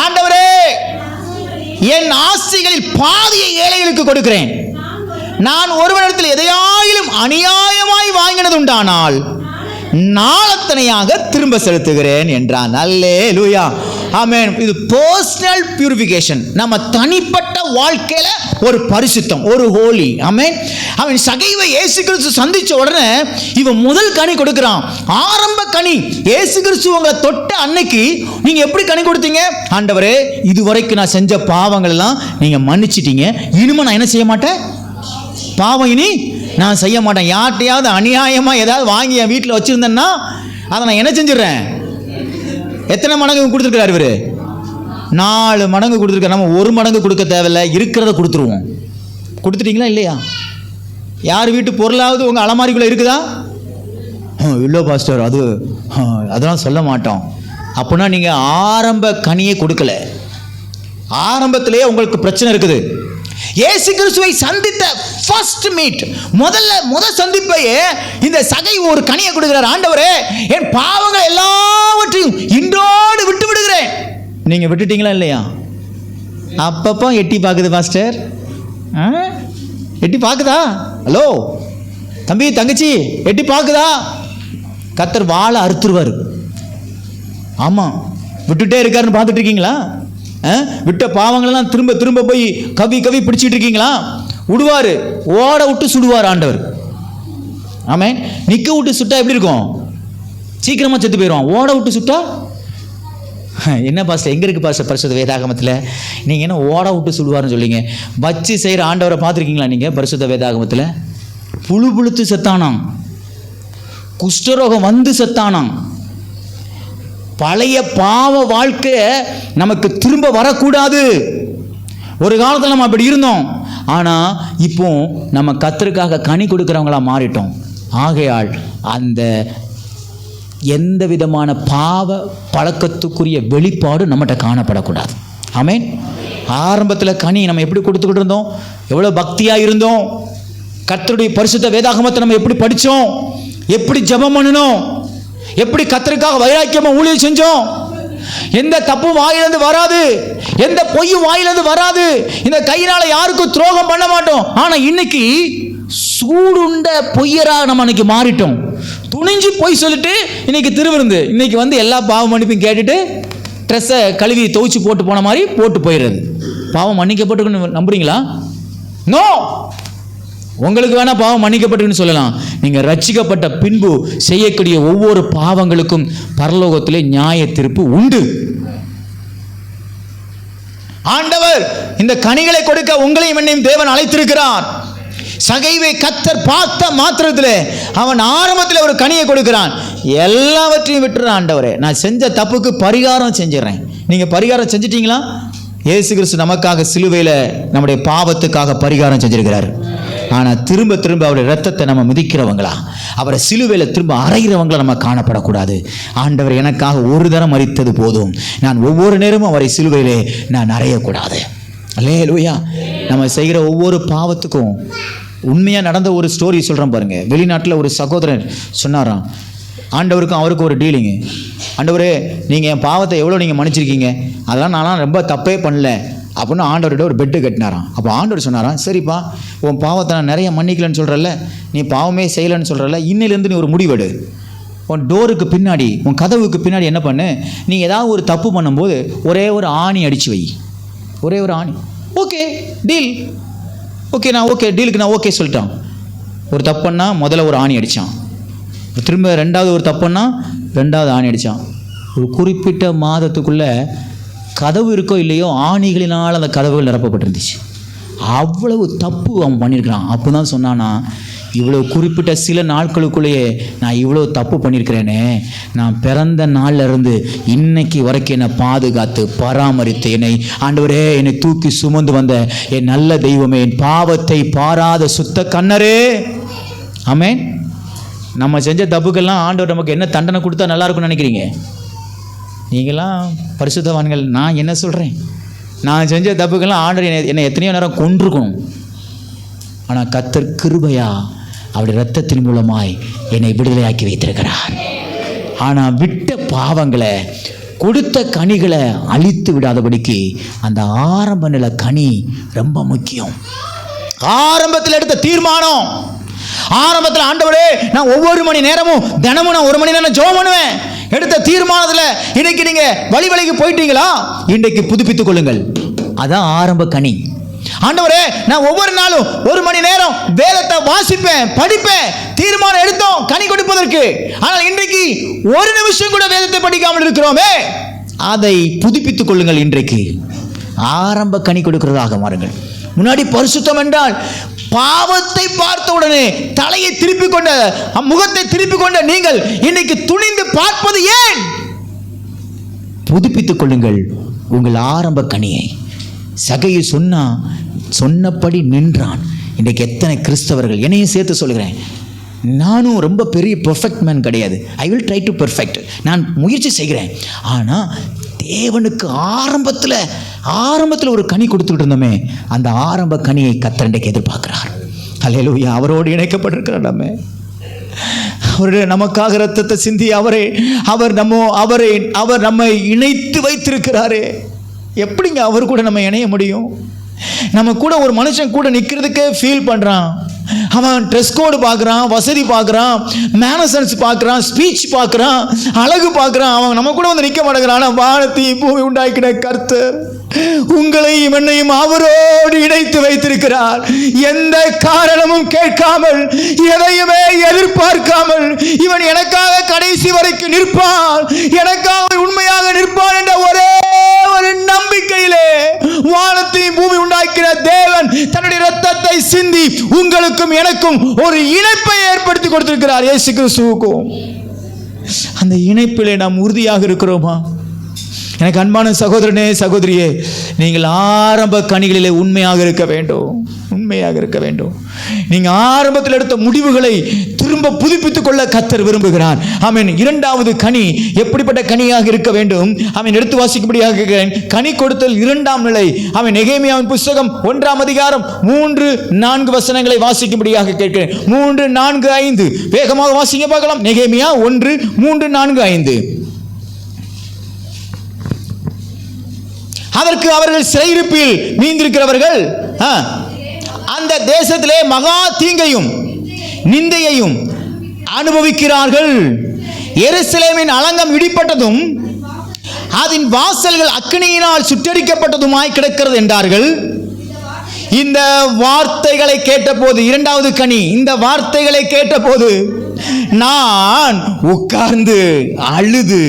ஆண்டவரே, என் ஆஸ்திகளில் பாதியை ஏழைகளுக்கு கொடுக்கிறேன். நான் ஒருவனிடத்தில் எதையாயிலும் அநியாயமாய் வாங்கினது உண்டானால் நாளத்தனையாக திரும்ப செலுத்துகிறேன் என்றான். அல்லேலூயா, ஆமென். இது பர்சனல் பியூரிஃபிகேஷன். நம்ம தனிப்பட்ட வாழ்க்கையில ஒரு பரிசுத்தம், ஒரு ஹோலி. ஆமென். அவன் சகைவை இயேசு கிறிஸ்து சந்திச்ச உடனே இவன் முதல் கனி கொடுக்கிறான், ஆரம்ப கனி. இயேசு கிறிஸ்து உங்களை தொட்ட அன்னைக்கு நீங்க எப்படி கனி கொடுத்தீங்க? ஆண்டவரே, இதுவரைக்கும் நான் செஞ்ச பாவங்கள் எல்லாம் நீங்க மன்னிச்சிட்டீங்க, இனிமே நான் என்ன செய்ய மாட்டேன், பாவம் இனி நான் செய்ய மாட்டேன். யார்ட்டையாவது அநியாயமாக ஏதாவது வாங்கி என் வீட்டில் வச்சுருந்தேன்னா அதை நான் என்ன செஞ்சிடறேன்? எத்தனை மடங்கு கொடுத்துருக்கிறார் இவர்? 4 மடங்கு கொடுத்துருக்காரு. நம்ம 1 மடங்கு கொடுக்க தேவையில்லை, இருக்கிறத கொடுத்துருவோம். கொடுத்துட்டீங்களா இல்லையா? யார் வீட்டு பொருளாவது உங்கள் அலமாரிக்குள்ளே இருக்குதா? இல்லை பாஸ்டர், அதெல்லாம் சொல்ல மாட்டோம். அப்படின்னா நீங்கள் ஆரம்ப கனியை கொடுக்கல. ஆரம்பத்திலேயே உங்களுக்கு பிரச்சனை இருக்குது. இயேசு கிறிஸ்துவை சந்தித்த ஃபர்ஸ்ட் மீட், முதல் சந்திப்பையே இந்த சகை ஒரு கனியை கொடுக்கிறார். ஆண்டவரே, என் பாவங்கள் எல்லாவற்றையும் இன்றோடு விட்டு விடுகிறேன். நீங்க விட்டுட்டீங்களா இல்லையா? அப்பப்போ எட்டி பார்க்குது பாஸ்டர், எட்டி பார்க்குதா? ஹலோ தம்பி தங்கச்சி, எட்டி பார்க்குதா? கர்த்தர் வாழை அறுத்துருவார். ஆமாம், விட்டுட்டே இருக்காருன்னு பார்த்துட்டு இருக்கீங்களா? விட்ட பாவங்களெல்லாம் திரும்ப திரும்ப போய் கவி பிடிச்சிட்டு இருக்கீங்களா? விடுவார், ஓட விட்டு சுடுவார் ஆண்டவர். ஆமாம், நிற்க விட்டு சுட்டா எப்படி இருக்கும்? சீக்கிரமாக செத்து போயிடுவான். ஓட விட்டு சுட்டா என்ன பாஸ்டர், எங்கே இருக்குது பாஸ்டர் பரிசுத்த வேதாகமத்தில்? நீங்கள் என்ன ஓட விட்டு சுடுவார்னு சொல்லிங்க? வச்சு செய்கிற ஆண்டவரை பார்த்துருக்கீங்களா நீங்கள்? பரிசுத்த வேதாகமத்தில் புழுத்து செத்தானாம், குஷ்டரோகம் வந்து செத்தானாம். பழைய பாவ வாழ்க்கை நமக்கு திரும்ப வரக்கூடாது. ஒரு காலத்தில் நம்ம அப்படி இருந்தோம், ஆனால் இப்போ நம்ம கர்த்தருக்காக கனி கொடுக்குறவங்களா மாறிட்டோம். ஆகையால் அந்த எந்த விதமான பாவ பழக்கத்துக்குரிய வெளிப்பாடு நம்மகிட்ட காணப்படக்கூடாது. ஆமென். ஆரம்பத்தில் கனி நம்ம எப்படி கொடுத்துக்கிட்டு இருந்தோம்? எவ்வளோ பக்தியாக இருந்தோம்? கர்த்தருடைய பரிசுத்த வேதாகமத்தை நம்ம எப்படி படித்தோம்? எப்படி ஜெபம் பண்ணணும்? எப்படி கர்த்தருக்காக வைராக்கியமாக ஊழியம் செஞ்சோம்? எந்த தப்பும் வாயிலிருந்து வராது, எந்த பொய்யும் வாயிலிருந்து வராது. இந்த கையினால யாருக்கும் துரோகம் பண்ண மாட்டோம். ஆனால் இன்னைக்கு சூடுண்ட பொய்யராக நம்ம இன்னைக்கு மாறிட்டோம். துணிஞ்சு பொய் சொல்லிட்டு இன்னைக்கு திருவிருந்து, இன்னைக்கு வந்து எல்லா பாவ மன்னிப்பையும் கேட்டுட்டு ட்ரெஸ்ஸை கழுவி துவைச்சு போட்டு போன மாதிரி போட்டு போயிடுறது. பாவம் மன்னிக்கப்பட்டிருக்குன்னு நம்புறீங்களா? நோ. உங்களுக்கு வேணா பாவம் மன்னிக்கப்பட்டிருக்குன்னு சொல்லலாம். நீங்கள் ரட்சிக்கப்பட்ட பின்பு செய்யக்கூடிய ஒவ்வொரு பாவங்களுக்கும் பரலோகத்திலே நியாய தீர்ப்பு உண்டு. ஆண்டவர் இந்த கனிகளை கொடுக்க உங்களையும் என்னையும் தேவன் அழைத்திருக்கிறார். சகைவை கர்த்தர் பார்த்த மாத்திரத்தில் அவன் ஆரம்பத்தில் ஒரு கனியை கொடுக்கிறான். எல்லாவற்றையும் விட்டுறான். ஆண்டவரே, நான் செஞ்ச தப்புக்கு பரிகாரம் செஞ்சிடறேன். நீங்கள் பரிகாரம் செஞ்சிட்டீங்களா? இயேசு கிறிஸ்து நமக்காக சிலுவையில் நம்முடைய பாவத்துக்காக பரிகாரம் செஞ்சிருக்கிறார். ஆனால் திரும்ப திரும்ப அவருடைய ரத்தத்தை நம்ம மிதிக்கிறவங்களா, அவரை சிலுவையில் திரும்ப அறைகிறவங்களா நம்ம காணப்படக்கூடாது. ஆண்டவர் எனக்காக ஒரு தரம் மரித்தது போதும், நான் ஒவ்வொரு நேரமும் அவரை சிலுவையிலே நான் அறையக்கூடாது. அல்லேலூயா. நம்ம செய்கிற ஒவ்வொரு பாவத்துக்கும் உண்மையாக நடந்த ஒரு ஸ்டோரி சொல்கிறேன் பாருங்க. வெளிநாட்டில் ஒரு சகோதரன் சொன்னாராம், ஆண்டவருக்கும் அவருக்கும் ஒரு டீலிங்கு. ஆண்டவரே, நீங்கள் என் பாவத்தை எவ்வளோ நீங்கள் மன்னிச்சிருக்கீங்க, அதெல்லாம் நான்லாம் ரொம்ப தப்பே பண்ணல அப்படின்னு ஆண்டவர்கிட்ட ஒரு பெட்டு கட்டினாராம். அப்போ ஆண்டவர் சொன்னாராம், சரிப்பா, உன் பாவத்தை நான் நிறைய மன்னிக்கலன்னு சொல்கிறல்ல, நீ பாவமே செய்யலைன்னு சொல்கிறல்ல, இன்னிலேருந்து நீ ஒரு முடிவெடு. உன் டோருக்கு பின்னாடி, உன் கதவுக்கு பின்னாடி என்ன பண்ணு, நீ ஏதாவது ஒரு தப்பு பண்ணும்போது ஒரே ஒரு ஆணி அடித்து வை. ஒரே ஒரு ஆணி. Okay deal. ஓகே, நான் ஓகே டீலுக்கு நான் ஓகே சொல்லிட்டான். ஒரு தப்புன்னா முதல்ல ஒரு ஆணி அடித்தான். திரும்ப ரெண்டாவது ஒரு தப்புன்னா ரெண்டாவது ஆணி அடித்தான். ஒரு குறிப்பிட்ட மாதத்துக்குள்ளே கதவு இருக்கோ இல்லையோ ஆணிகளினால் அந்த கதவுகள் நிரப்பப்பட்டிருந்துச்சு. அவ்வளவு தப்பு அவன் பண்ணியிருக்கிறான். அப்போ தான் சொன்னானா, இவ்வளோ குறிப்பிட்ட சில நாட்களுக்குள்ளேயே நான் இவ்வளோ தப்பு பண்ணியிருக்கிறேனே, நான் பிறந்த நாளில் இருந்து இன்னைக்கு வரைக்கும் என்னை பாதுகாத்து பராமரித்து என்னை, ஆண்டவரே, என்னை தூக்கி சுமந்து வந்த என் நல்ல தெய்வமே, என் பாவத்தை பாராத சுத்த கண்ணரே. ஆமென். நம்ம செஞ்ச தப்புக்கெல்லாம் ஆண்டவர் நமக்கு என்ன தண்டனை கொடுத்தா நல்லா இருக்கும்னு நினைக்கிறீங்க? நீங்களாம் பரிசுத்தவான்கள். நான் என்ன சொல்கிறேன், நான் செஞ்ச தப்புக்கெல்லாம் ஆண்டவர் என்னை எத்தனையோ நேரம் கொன்றிருக்கணும். ஆனால் கர்த்தர் கிருபையா அவருடைய இரத்தத்தின் மூலமாய் என்னை விடுதலையாக்கி வைத்திருக்கிறார். ஆனால் விட்ட பாவங்களை, கொடுத்த கனிகளை அழித்து விடாதபடிக்கு அந்த ஆரம்ப நிலை கனி ரொம்ப முக்கியம். ஆரம்பத்தில் எடுத்த தீர்மானம், ஆரம்பத்தில் ஆண்டவரே, நான் ஒவ்வொரு மணி நேரமும் தினமும் நான் 1 மணி நேரம் ஜெபம் பண்ணுவேன். எடுத்த தீர்மானத்தில் இன்னைக்கு நீங்க வழிக்கு போயிட்டீங்களா? இன்றைக்கு புதுப்பித்துக் கொள்ளுங்கள். அதான் ஆரம்ப கனி. ஆண்டவரே, நான் ஒவ்வொரு நாளும் 1 மணி நேரம் வேதத்தை வாசிப்பேன், படிப்பேன். தீர்மானம் எடுத்தோம் கனி கொடுப்பதற்கு. ஆனால் இன்றைக்கு 1 நிமிஷம் கூட வேதத்தை படிக்காமல் இருக்கிறோமே. அதை புதுப்பித்துக் கொள்ளுங்கள். இன்றைக்கு ஆரம்ப கனி கொடுக்கிறதாக மாறுங்கள். முன்னாடி பரிசுத்தம் என்றால் பாவத்தை பார்த்த உடனே தலையை திருப்பிக் கொண்ட, முகத்தை திருப்பிக் கொண்ட நீங்கள் இன்னைக்கு துணிந்து பார்ப்பது ஏன்? புதுப்பித்துக் கொள்ளுங்கள் உங்கள் ஆரம்ப கனியை. சகையை சொன்னபடி நின்றான். இன்றைக்கு எத்தனை கிறிஸ்தவர்கள், என்னையும் சேர்த்து சொல்கிறேன், நானும் ரொம்ப பெரிய பெர்ஃபெக்ட் மேன் கிடையாது. I will try to perfect. நான் முயற்சி செய்கிறேன். ஆனால் தேவனுக்கு ஆரம்பத்தில் ஒரு கனி கொடுத்துக்கிட்டு இருந்தோமே, அந்த ஆரம்ப கனியை கர்த்தர் இன்றைக்கு எதிர்பார்க்கிறார். அல்லேலூயா. அவரோடு இணைக்கப்பட்டிருக்கிறார். அவருடைய நமக்காக இரத்தத்தை சிந்தி அவர் நம்மை இணைத்து வைத்திருக்கிறாரே. எப்படிங்க அவர் கூட நம்ம இணைய முடியும்? நம்ம கூட ஒரு மனுஷன் கூட நிற்கிறதுக்கே ஃபீல் பண்ணுறான். அவன் ட்ரெஸ் கோடு பார்க்குறான், வசதி பார்க்குறான், மேனசன்ஸ் பார்க்குறான், ஸ்பீச் பார்க்குறான், அழகு பார்க்குறான். அவன் நம்ம கூட வந்து நிற்க மாட்டேங்கிறான். ஆனால் வானத்தையும் பூமி உண்டாக்கின கர்த்தர் உங்களையும் என்னையும் அவரோடு இணைத்து வைத்திருக்கிறார். எந்த காரணமும் கேட்காமல், எதையுமே எதிர்பார்க்காமல், இவன் எனக்காக கடைசி வரைக்கும் நிற்பான், எனக்காக உண்மையாக நிற்பான் என்ற ஒரே ஒரு நம்பிக்கையிலே வானத்தையும் பூமி உண்டாக்கிற தேவன் தன்னுடைய இரத்தத்தை சிந்தி உங்களுக்கும் எனக்கும் ஒரு இணைப்பை ஏற்படுத்தி கொடுத்திருக்கிறார். இயேசு கிறிஸ்துவுக்கும். அந்த இணைப்பிலே நாம் உறுதியாக இருக்கிறோமா? எனக்கு அன்பான சகோதரனே, சகோதரியே, நீங்கள் ஆரம்ப கனிகளிலே உண்மையாக இருக்க வேண்டும். நீங்கள் ஆரம்பத்தில் எடுத்த முடிவுகளை திரும்ப புதுப்பித்துக் கொள்ள கர்த்தர் விரும்புகிறார். ஆமென். இரண்டாவது கனி எப்படிப்பட்ட கனியாக இருக்க வேண்டும்? ஆமென். எடுத்து வாசிக்கும்படியாக கேட்கிறேன். கனி கொடுத்தல் இரண்டாம் நிலை. ஆமென். நெகேமியாவின் புத்தகம் 1ஆம் அதிகாரம் 3-4 வசனங்களை வாசிக்கும்படியாக கேட்கிறேன். 3-4-5 வேகமாக வாசிங்க பார்க்கலாம். நெகேமியா 1-3-4-5. அதற்கு அவர்கள் சிறையிருப்பில் மீந்திருக்கிறவர்கள் அந்த தேசத்திலே மகா தீங்கையும் நிந்தையையும் அனுபவிக்கிறார்கள். எருசலேமின் அலங்கம் இடிப்பட்டதும் அதன் வாசல்கள் அக்கினியினால் சுட்டரிக்கப்பட்டதுமாய் கிடக்கிறது என்றார்கள். இந்த வார்த்தைகளை கேட்டபோது, இரண்டாவது கனி, இந்த வார்த்தைகளை கேட்டபோது நான் உட்கார்ந்து அழுது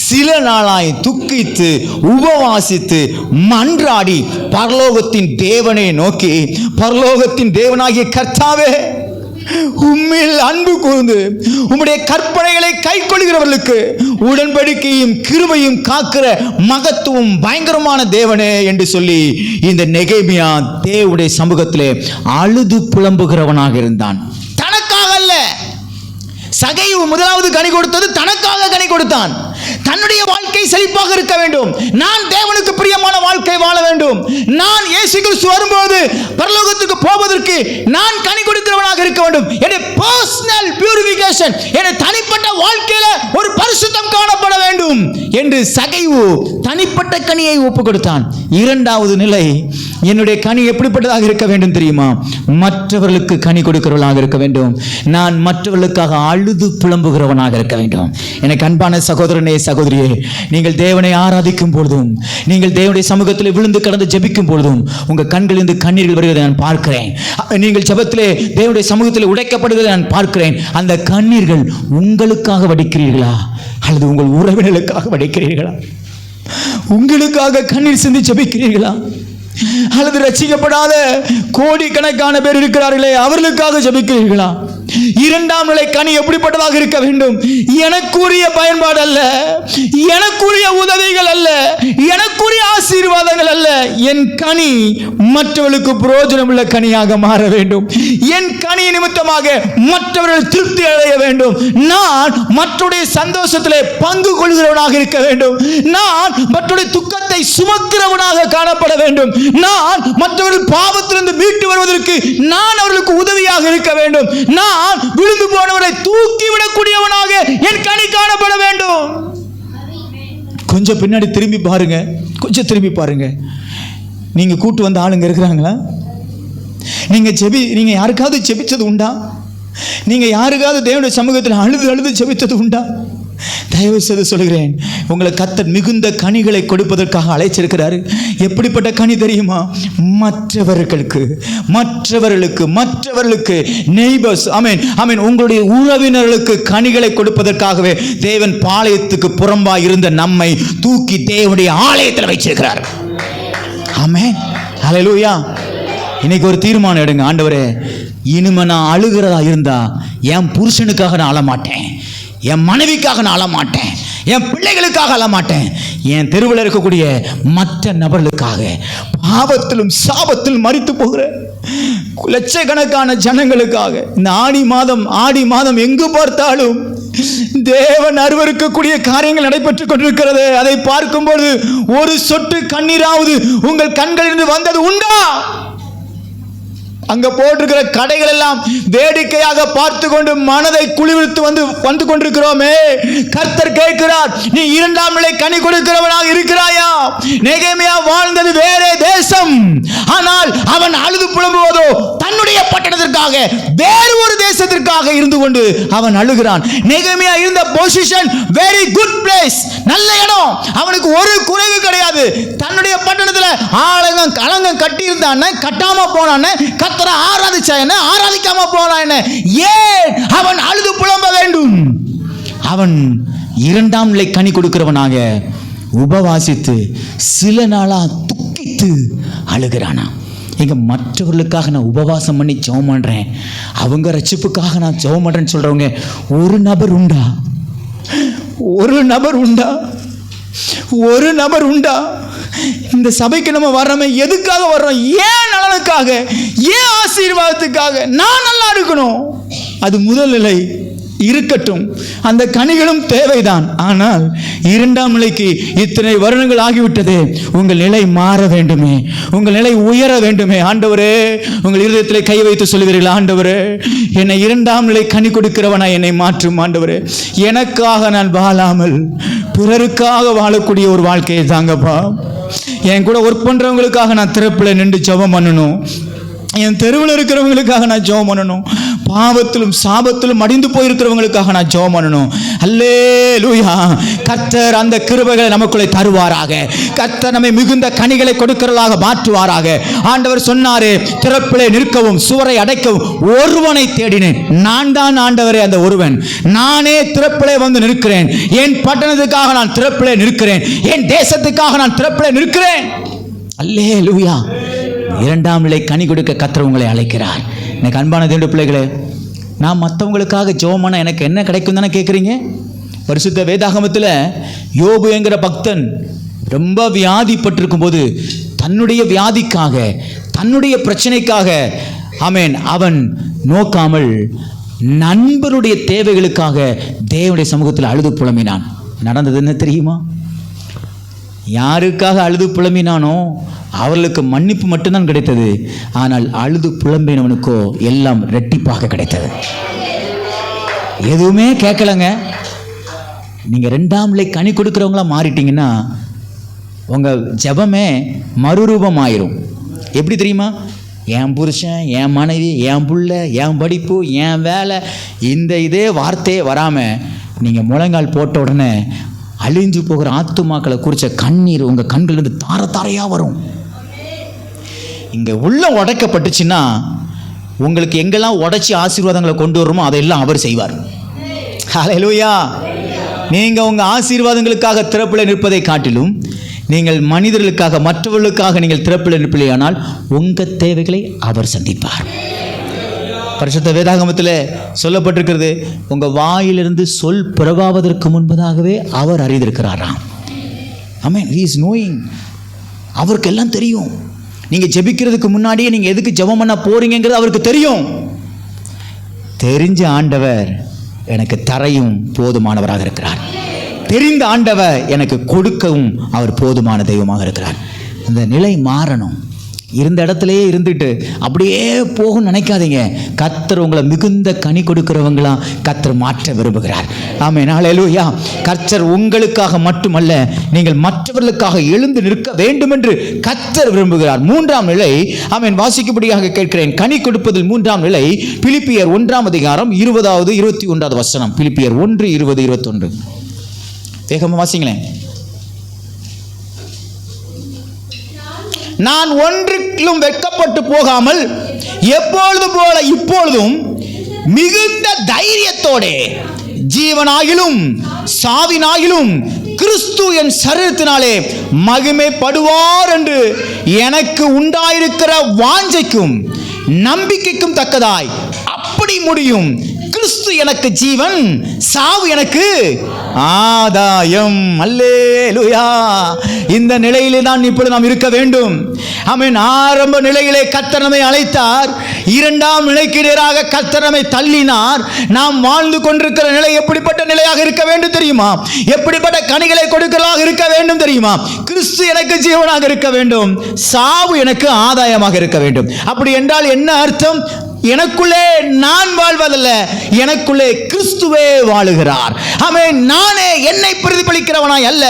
சில நாளாய் துக்கித்து உபவாசித்து மன்றாடி பரலோகத்தின் தேவனை நோக்கி, பரலோகத்தின் தேவனாகிய கர்த்தாவே, உம்மில் அன்பு கூர்ந்து உம்முடைய கற்பனைகளை கைக்கொள்கிறவர்களுக்கு உடன்படிக்கையும் கிருபையும் காக்கிற மகத்துவம் பயங்கரமான தேவனே என்று சொல்லி இந்த நெகேமியா தேவனுடைய சமூகத்திலே அழுது புலம்புகிறவனாக இருந்தான். தனக்காக அல்ல. சகைவு முதலாவது கனி கொடுத்தது தனக்காக கனி கொடுத்தான். தன்னுடைய வாழ்க்கை செழிப்பாக இருக்க வேண்டும், நான் தேவனுக்கு பிரியமான வாழ்க்கை வாழ வேண்டும், நான் இயேசு கிறிஸ்து வரும்போது பரலோகத்துக்கு போவதற்கு நான் கனி கொடுக்கிறவனாக இருக்க வேண்டும். என்னுடைய பர்சனல் பியூரிஃபிகேஷன், என்னுடைய தனிப்பட்ட வாழ்க்கையில ஒரு பரிசுத்தம் காணப்பட வேண்டும் என்று சகைவு தனிப்பட்ட கனியை ஒப்பு கொடுத்தான். இரண்டாவது நிலை, என்னுடைய கனி எப்படிப்பட்டதாக இருக்க வேண்டும் தெரியுமா? மற்றவர்களுக்கு கனி கொடுக்கிறவனாக இருக்க வேண்டும். நான் மற்றவர்களுக்காக அழுது புலம்புகிறவனாக இருக்க வேண்டும். எனக்கு அன்பான சகோதரனே, சகோதரியே, நீங்கள் தேவனை ஆராதிக்கும் பொழுதும், நீங்கள் தேவனுடைய சமூகத்தில் விழுந்து கடந்து ஜெபிக்கும் பொழுதும் உங்கள் கண்களிலிருந்து கண்ணீர்கள் வருவதை நான் பார்க்கிறேன். நீங்கள் ஜெபத்திலே தேவனுடைய சமூகத்தில் உடைக்கப்படுவதை நான் பார்க்கிறேன். அந்த கண்ணீர்கள் உங்களுக்காக வடிக்கிறீர்களா அல்லது உங்கள் உறவினர்களுக்காக வடிக்கிறீர்களா? உங்களுக்காக கண்ணீர் சிந்தி ஜெபிக்கிறீர்களா அல்லது ரட்சிக்கப்படாத கோடிக்கணக்கான பேர் இருக்கிறார்களே அவர்களுக்காக ஜெபிக்கிறீர்களா? இரண்டாம் நிலை கனி எப்படிப்பட்டதாக இருக்க வேண்டும்? எனக்குரிய பயன்பாடு அல்ல, எனக்குரிய உதவிகள் அல்ல, எனக்குரிய ஆசீர்வாதங்கள் அல்ல. என் கனி மற்றவர்களுக்கு பிரயோஜனம் உள்ள கனியாக மாற வேண்டும். என் கனி நிமித்தமாக மற்றவர்கள் திருப்தி அடைய வேண்டும். நான் மற்றவருடைய சந்தோஷத்திலே பங்கு கொள்கிறவனாக இருக்க வேண்டும். நான் மற்றவருடைய துக்கத்தை சுமக்கிறவனாக காணப்பட வேண்டும். நான் மற்றவர்கள் பாவத்திலிருந்து மீட்டு வருவதற்கு நான் அவர்களுக்கு உதவியாக இருக்க வேண்டும். நான் விழுந்து போனவரை தூக்கி விடக்கூடியவனாக என் கனி காணப்பட வேண்டும். கொஞ்சம் பின்னாடி திரும்பி பாருங்க, கொஞ்சம் திரும்பி பாருங்க. நீங்க கூட்டு வந்த ஆளுங்க இருக்கிறாங்களா? நீங்க யாருக்காவது ஜெபிச்சது உண்டா? நீங்க யாருக்காவது தேவனுடைய சமூகத்தில் அழுது அழுது ஜெபித்தது உண்டா? தயவு செய்து சொல்கிறேன், உங்களை கர்த்தர் மிகுந்த கனிகளை கொடுப்பதற்காக அழைச்சிருக்கிறாரு. எப்படிப்பட்ட கனி தெரியுமா? மற்றவர்களுக்கு நெய்பர்ஸ், ஆமென் ஆமென், உங்களுடைய உறவினர்களுக்கு கனிகளை கொடுப்பதற்காகவே தேவன் பாளையத்துக்கு புறம்பாய் இருந்த நம்மை தூக்கி தேவனுடைய ஆலயத்தில் வைச்சிருக்கிறார். ஆமென், ஹல்லேலூயா. இன்னைக்கு ஒரு தீர்மானம் எடுங்க. ஆண்டவரே, இனிமே நான் அழுகிறதா இருந்தா என் புருஷனுக்காக நான் அழமாட்டேன், என் மனைவிக்காக நான் அழமாட்டேன், என் பிள்ளைகளுக்காக அழமாட்டேன், என் தெருவில் இருக்கக்கூடிய மற்ற நபர்களுக்காக, பாவத்திலும் சாபத்திலும் மரித்து போகிற லட்சக்கணக்கான ஜனங்களுக்காக. இந்த ஆடி மாதம் எங்கு பார்த்தாலும் தேவன் அருவருக்கக்கூடிய காரியங்கள் நடைபெற்றுக் கொண்டிருக்கிறது. அதை பார்க்கும்போது ஒரு சொட்டு கண்ணீராவது உங்கள் கண்களிலிருந்து வந்தது உண்டா? அங்க போட்டிருக்கிற கடைகள் எல்லாம் வேடிக்கையாக பார்த்து கொண்டு மனதை குளிர்வித்து வந்து கொண்டிருக்கிறோமே. கர்த்தர் கேட்கிறார், நீ இரண்டாம் நிலை கனி கொடுக்கிறவனாக இருக்கிறாயா? நெகேமியா வாழ்ந்தது வேறே தேசம், ஆனால் அவன் அழுது புலம்புவதோ தன்னுடைய பட்டணத்திற்காக, வேறு ஒரு தேசத்திற்காக இருந்து கொண்டு அவன் அழுகிறான். நெகேமியா இருந்த பொசிஷன் வெரி குட் பிளேஸ், நல்ல இடம், அவனுக்கு ஒரு குறைவு கிடையாது. தன்னுடைய பட்டணத்தில் ஆலங்கம் கலங்கம் கட்டி இருந்தான், கட்டாம போனான், ஆராதிச்சா என்ன, ஆராதிக்காம போனா என்ன, ஏன் அவன் அழுது புலம்ப வேண்டும்? அவன் இரண்டாம் நிலை கனி கொடுக்கிறவனாக உபவாசித்து சில நாளா துக்கித்து அழுகிறானா. எங்க மற்றவர்களுக்காக நான் உபவாசம் பண்ணி ஜெபம் பண்றேன், அவங்க ரட்சிப்புக்காக நான் ஜெபம் பண்றேன்னு சொல்றவங்க ஒரு நபர் உண்டா? ஒரு நபர் உண்டா? ஒரு நபர் உண்டா? இந்த சபைக்கு நம்ம வர்றோமே, எதுக்காக வர்றோம்? ஏன் நலனுக்காக, ஏன் ஆசீர்வாதத்துக்காக? நான் நல்லா இருக்கணும், அது முதல் நிலை இருக்கட்டும், அந்த கனிகளும் தேவைதான். ஆனால் இரண்டாம் நிலைக்கு இத்தனை வருடங்கள் ஆகிவிட்டது, உங்கள் நிலை மாற வேண்டுமே, உங்கள் நிலை உயர வேண்டுமே. ஆண்டவரே, உங்கள் இருதயத்தில் கை வைத்து சொல்லுவீர்கள், ஆண்டவரே என்னை இரண்டாம் நிலை கனி கொடுக்கிறவனா என்னை மாற்றும். ஆண்டவரே, எனக்காக நான் வாழாமல் பிறருக்காக வாழக்கூடிய ஒரு வாழ்க்கையை தாங்கப்பா. என் கூட ஒர்க் பண்றவங்களுக்காக நான் திறப்பில் நின்று ஜெபம் பண்ணணும், என் தெருவில் இருக்கிறவங்களுக்காக நான் ஜெபம் பண்ணணும், பாவத்திலும் சாபத்திலும் அடிந்து போயிருக்கிறவங்களுக்காக நான் ஜெபம் பண்ணணும். அல்லேலூயா. கர்த்தர் அந்த கிருபைகளை நமக்குள்ளே தருவாராக. கர்த்தர் நம்மை மிகுந்த கனிகளை கொடுக்கிறவர்களாக மாற்றுவாராக. ஆண்டவர் சொன்னாரே, திறப்பிலே நிற்கவும் சுவரை அடைக்கவும் ஒருவனை தேடினேன், நான் தான் ஆண்டவரே அந்த ஒருவன். நானே திறப்பிலே வந்து நிற்கிறேன், என் பட்டணத்துக்காக நான் திறப்பிலே நிற்கிறேன், என் தேசத்துக்காக நான் திறப்பிலே நிற்கிறேன். அல்லேலூயா. இரண்டாம் நிலை கனி கொடுக்க கர்த்தர் உங்களை அழைக்கிறார். எனக்கு அன்பான தேவனுடைய பிள்ளைகளே, நான் மற்றவங்களுக்காக ஜெபம் பண்ண எனக்கு என்ன கிடைக்கும் தானே கேட்குறீங்க? பரிசுத்த வேதாகமத்தில் யோபு என்கிற பக்தன் ரொம்ப வியாதிப்பட்டிருக்கும் போது தன்னுடைய வியாதிக்காக, தன்னுடைய பிரச்சனைக்காக ஆமென் அவன் நோக்காமல் நண்பருடைய தேவைகளுக்காக தேவனுடைய சமூகத்தில் அழுது புலம்பினான். நடந்தது என்ன தெரியுமா? யாருக்காக அழுது புலம்பினானோ அவர்களுக்கு மன்னிப்பு மட்டும்தான் கிடைத்தது, ஆனால் அழுது புலம்பினவனுக்கோ எல்லாம் ரெட்டிப்பாக கிடைத்தது. எதுவுமே கேட்கலங்க. நீங்க இரண்டாம் நிலை கனி கொடுக்கிறவங்களா மாறிட்டீங்கன்னா உங்க ஜெபமே மறுரூபம் ஆயிரும். எப்படி தெரியுமா? என் புருஷன், என் மனைவி, என் புள்ள, என் படிப்பு, என் வேலை, இந்த இதே வார்த்தையே வராமல் நீங்கள் முழங்கால் போட்ட உடனே அழிஞ்சு போகிற ஆத்துமாக்களை குறித்த கண்ணீர் உங்கள் கண்களிலிருந்து தார தாரையாக வரும். இங்கே உள்ள உடைக்கப்பட்டுச்சுன்னா உங்களுக்கு எங்கெல்லாம் உடைச்சி ஆசீர்வாதங்களை கொண்டு வரணுமோ அதையெல்லாம் அவர் செய்வார். ஹல்லேலூயா. நீங்கள் உங்கள் ஆசீர்வாதங்களுக்காக திறப்பில் நிற்பதை காட்டிலும் நீங்கள் மனிதர்களுக்காக, மற்றவர்களுக்காக நீங்கள் திறப்பில் நிற்பீர்களானால் உங்கள் தேவைகளை அவர் சந்திப்பார். பரிசுத்த வேதாகமத்தில் சொல்லப்பட்டிருக்கிறது, உங்கள் வாயிலிருந்து சொல் பிறவாவதற்கு முன்பதாகவே அவர் அறிந்திருக்கிறாராம். ஆமென். He is knowing. அவருக்கு எல்லாம் தெரியும். நீங்கள் ஜெபிக்கிறதுக்கு முன்னாடியே நீங்கள் எதுக்கு ஜெபம் பண்ண போறீங்கிறது அவருக்கு தெரியும். தெரிஞ்ச ஆண்டவர் எனக்கு தரையும் போதுமானவராக இருக்கிறார். தெரிந்த ஆண்டவர் எனக்கு கொடுக்கவும் அவர் போதுமான தெய்வமாக இருக்கிறார். இந்த நிலை மாறணும். இருந்த இடத்துலையே இருந்துட்டு அப்படியே போகும் நினைக்காதீங்க. கர்த்தர் உங்களை மிகுந்த கனி கொடுக்கிறவங்களா கர்த்தர் மாற்ற விரும்புகிறார். ஆமென். ஹல்லேலூயா. கர்த்தர் உங்களுக்காக மட்டுமல்ல, நீங்கள் மற்றவர்களுக்காக எழுந்து நிற்க வேண்டும் என்று கர்த்தர் விரும்புகிறார். மூன்றாம் நிலை, ஆமென், வாசிக்கும்படியாக கேட்கிறேன். கனி கொடுப்பதில் மூன்றாம் நிலை பிலிப்பியர் 1ஆம் அதிகாரம் 20வது 21வது வசனம். பிலிப்பியர் 1, 20, 21. வேகமாக வாசிங்களேன். நான் ஒன்றிலும் வெட்கப்பட்டு போகாமல் எப்பொழுது போல இப்பொழுதும் மிகுந்த தைரியத்தோட ஜீவனாகிலும் சாவினாகிலும் கிறிஸ்து என் சரீரத்தினாலே மகிமைப்படுவார் என்று எனக்கு உண்டாயிருக்கிற வாஞ்சைக்கும் நம்பிக்கைக்கும் தக்கதாய் அப்படி முடியும் கிறிஸ்து கிறிஸ்து எனக்கு ஜீவன், சாவு எனக்கு ஆதாயம். அல்லேலூயா. இந்த நிலையிலே தான் இப்பொழுது நாம் இருக்க வேண்டும். ஆமென். ஆரம்ப நிலையிலே கர்த்தர் நம்மை அழைத்தார், இரண்டாம் நிலைக்கு நேராக கர்த்தர் நம்மை தள்ளினார். நாம் வாழ்ந்து கொண்டிருக்கிற நிலை எப்படிப்பட்ட நிலையாக இருக்க வேண்டும் தெரியுமா? எப்படிப்பட்ட கனிகளை கொடுக்கிறதாக இருக்க வேண்டும் தெரியுமா? கிறிஸ்து எனக்கு ஜீவனாக இருக்க வேண்டும், சாவு எனக்கு ஆதாயமாக இருக்க வேண்டும். அப்படி என்றால் என்ன அர்த்தம்? எனக்குள்ளே நான் வாழ்வதல்ல, எனக்குள்ளே கிறிஸ்துவே வாழுகிறார். ஆமென். நானே என்னை பிரதிபலிக்கிறவனாய் அல்ல,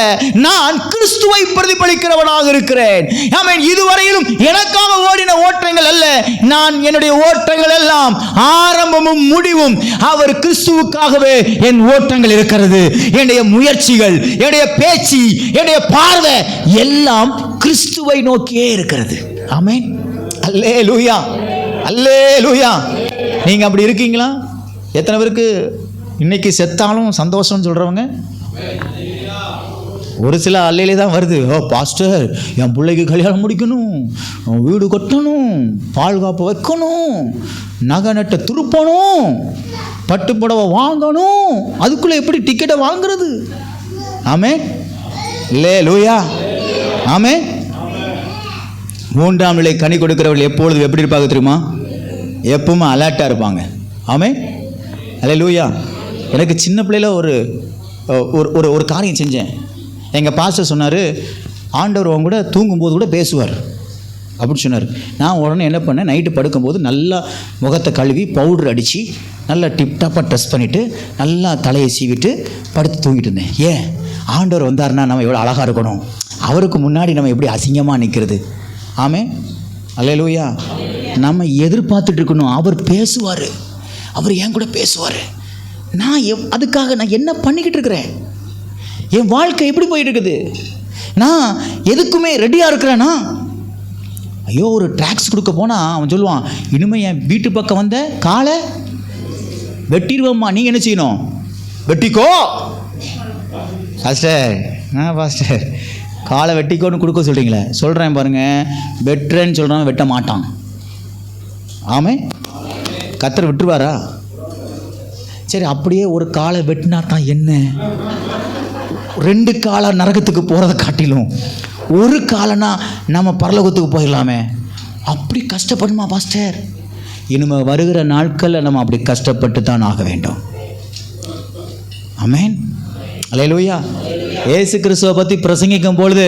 நான் கிறிஸ்துவை பிரதிபலிக்கிறவனாக இருக்கிறேன். ஆமென். இதுவரையிலும் எனக்காக ஓடின ஓட்டங்கள் அல்ல, நான் என்னுடைய ஓட்டங்கள் எல்லாம் ஆரம்பமும் முடிவும் அவர் கிறிஸ்துவுக்காகவே என் ஓட்டங்கள் இருக்கிறது. என்னுடைய முயற்சிகள், என்னுடைய பேச்சு, என்னுடைய பார்வை எல்லாம் கிறிஸ்துவை நோக்கியே இருக்கிறது. ஆமென். அல்லேலூயா, அல்லேலூயா. நீங்க அப்படி இருக்கீங்களா? எத்தனை பேருக்கு இன்னைக்கு செத்தாலும் சந்தோஷம் சொல்றவங்க? ஒரு சில அல்லையிலே தான் வருது. ஓ பாஸ்டர், என் பிள்ளைக்கு கல்யாணம் முடிக்கணும், வீடு கட்டணும், பாதுகாப்பு வைக்கணும், நகை நட்டை திருப்பணும், பட்டு புடவை வாங்கணும். அதுக்குள்ள எப்படி டிக்கெட்டை வாங்குறது? ஆமே அல்லேலூயா, ஆமே. மூன்றாம் நிலை கனி கொடுக்கிறவர்கள் எப்பொழுது எப்படி இருப்பாங்க தெரியுமா? எப்பவுமே அலர்ட்டாக இருப்பாங்க. ஆமே அல்லேலூயா. எனக்கு சின்ன பிள்ளையில் ஒரு ஒரு காரியம் செஞ்சேன். எங்கள் பாஸ்டர் சொன்னார், ஆண்டவர் அவங்க கூட தூங்கும்போது கூட பேசுவார் அப்படின்னு சொன்னார். நான் உடனே என்ன பண்ணேன், நைட்டு படுக்கும்போது நல்லா முகத்தை கழுவி பவுடர் அடித்து நல்லா டிப்டாப்பாக ட்ரெஸ் பண்ணிவிட்டு நல்லா தலையை சீவிட்டு படுத்து தூங்கிட்டு இருந்தேன். ஏன்? ஆண்டவர் வந்தார்னா நம்ம எவ்வளோ அழகாக இருக்கணும், அவருக்கு முன்னாடி நம்ம எப்படி அசிங்கமாக நிற்கிறது. ஆமே அல்லேலூயா. நம்ம எதிர்பார்த்துட்டு இருக்கணும், அவர் பேசுவார், அவர் என் கூட பேசுவார். நான் அதுக்காக நான் என்ன பண்ணிக்கிட்டு இருக்கிறேன்? என் வாழ்க்கை எப்படி போயிட்டு இருக்குது? நான் எதுக்குமே ரெடியாக இருக்கிறேன்னா? ஐயோ, ஒரு ட்ராக்ஸ் கொடுக்க போனால் அவன் சொல்லுவான், இனிமேல் என் வீட்டு பக்கம் வந்த காலை வெட்டிடுவோம்மா. நீங்கள் என்ன செய்யணும்? வெட்டிக்கோ பாஸ்டர். பாஸ்டர், காலை வெட்டிக்கோன்னு கொடுக்க சொல்கிறீங்களே. சொல்கிறேன் பாருங்கள், வெட்டுறேன்னு சொல்கிறான், வெட்ட மாட்டான். ஆமே. கர்த்தர் விட்டுருவாரா? சரி, அப்படியே ஒரு காலை வெட்டினா தான் என்ன? 2 காலை நரகத்துக்கு போகிறத காட்டிலும் ஒரு காலைனா நம்ம பரலோகத்துக்கு போயிடலாமே. அப்படி கஷ்டப்படுமா பாஸ்டர்? இனிமேல் வருகிற நாட்களில் நம்ம அப்படி கஷ்டப்பட்டு தான் ஆக வேண்டும். ஆமென் அல்லேலூயா. இயேசு கிறிஸ்துவை பற்றி பிரசங்கிக்கும் பொழுது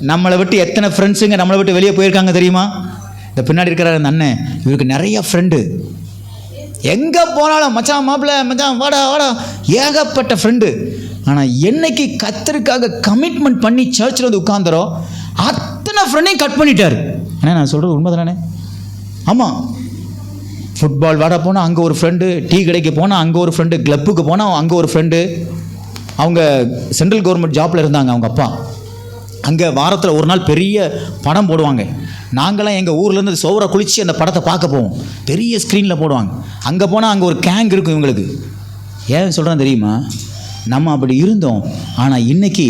நம்மளை விட்டு எத்தனை ஃப்ரெண்ட்ஸுங்க நம்மளை விட்டு வெளியே போயிருக்காங்க தெரியுமா? இந்த பின்னாடி இருக்கிற அந்த அண்ணன், இவருக்கு நிறைய ஃப்ரெண்டு. எங்கே போனாலும் மச்சான், மாப்பிள்ளை, மச்சான், வாடா வாடா, ஏகப்பட்ட ஃப்ரெண்டு. ஆனால் என்னைக்கு கர்த்தருக்காக கமிட்மெண்ட் பண்ணி சர்ச்சில் வந்து உட்கார்ந்தரோ அத்தனை ஃப்ரெண்டையும் கட் பண்ணிட்டார். ஏன்னா நான் சொல்கிறது உண்மை தானே? ஆமாம். ஃபுட்பால் விளாட போனால் அங்கே ஒரு ஃப்ரெண்டு, டீ கடைக்கு போனால் அங்கே ஒரு ஃப்ரெண்டு, கிளப்புக்கு போனால் அங்கே ஒரு ஃப்ரெண்டு. அவங்க சென்ட்ரல் கவர்மெண்ட் ஜாப்பில் இருந்தாங்க அவங்க அப்பா. அங்கே வாரத்தில் ஒரு நாள் பெரிய படம் போடுவாங்க. நாங்களாம் எங்கள் ஊர்லேருந்து சோவரை குளித்து அந்த படத்தை பார்க்க போவோம். பெரிய ஸ்க்ரீனில் போடுவாங்க. அங்கே போனால் அங்கே ஒரு கேங் இருக்கும் இவங்களுக்கு. ஏன் சொல்கிறேன் தெரியுமா? நம்ம அப்படி இருந்தோம். ஆனால் இன்றைக்கி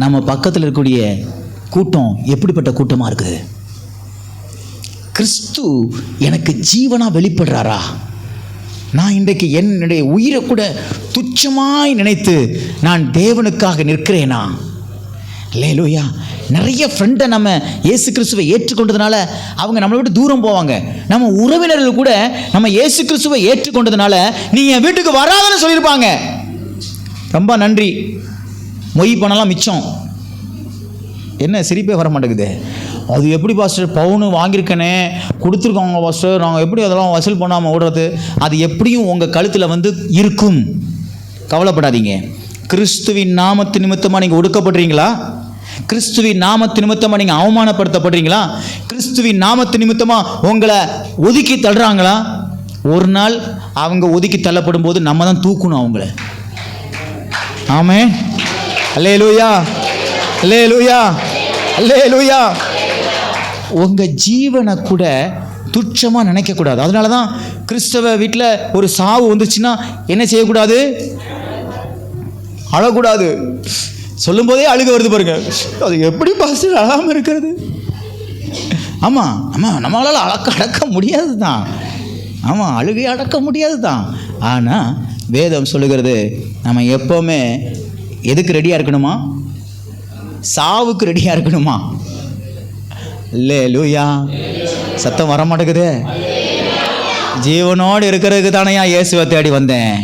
நம்ம பக்கத்தில் இருக்கக்கூடிய கூட்டம் எப்படிப்பட்ட கூட்டமாக இருக்குது? கிறிஸ்து எனக்கு ஜீவனாக வெளிப்படுறாரா? நான் இன்றைக்கு என்னுடைய உயிரை கூட துச்சமாய் நினைத்து நான் தேவனுக்காக நிற்கிறேனா? அல்லேலூயா. நிறைய ஃப்ரெண்டை நம்ம இயேசு கிறிஸ்துவை ஏற்றுக்கொண்டதுனால அவங்க நம்மளை விட்டு தூரம் போவாங்க. நம்ம உறவினர்கள் கூட நம்ம இயேசு கிறிஸ்துவை ஏற்றுக்கொண்டதுனால நீ என் வீட்டுக்கு வராதன்னு சொல்லியிருப்பாங்க. ரொம்ப நன்றி, மொய் பணம்லாம் மிச்சம். என்ன சிரிப்பே வர மாட்டேங்குது? அது எப்படி பாஸ்டர், பவுனு வாங்கியிருக்கனே, கொடுத்துருக்கோங்க பாஸ்டர், நாங்கள் எப்படி அதெல்லாம் வசூல் பண்ணாமல் ஓடுறது? அது எப்படியும் உங்கள் கழுத்தில் வந்து இருக்கும், கவலைப்படாதீங்க. கிறிஸ்துவின் நாமத்து நிமித்தமாக நீங்கள் ஒடுக்கப்படுறீங்களா? கிறிஸ்துவின் நாமத்து நிமித்தமாக நீங்கள் அவமானப்படுத்தப்படுறீங்களா? கிறிஸ்துவின் நாமத்து நிமித்தமாக உங்களை ஒதுக்கி தள்ளுறாங்களா? ஒரு நாள் அவங்க ஒதுக்கி தள்ளப்படும் போது நம்ம தான் தூக்கணும் அவங்கள. ஆமென் அல்லேலூயா, அல்லேலூயா, அல்லேலூயா. உங்கள் ஜீவனை கூட துச்சமாக நினைக்கக்கூடாது. அதனால தான் கிறிஸ்தவ வீட்டில் ஒரு சாவு வந்துச்சுன்னா என்ன செய்யக்கூடாது? அழக்கூடாது. சொல்லும் போதே அழுக வருது பாருங்க. அது எப்படி பாஸ்டர் அழாமல் இருக்கிறது? ஆமாம் ஆமாம், நம்மளால் அடக்க முடியாது தான். ஆமாம், அழுகையை அடக்க முடியாது தான். ஆனால் வேதம் சொல்லுகிறது நம்ம எப்போவுமே எதுக்கு ரெடியாக இருக்கணுமா? சாவுக்கு ரெடியாக இருக்கணுமா? அல்லேலூயா. சத்தம் வர மாட்டேங்குது. ஜீவனோடு இருக்கிறதுக்கு தானேயா இயேசுவை தேடி வந்தேன்.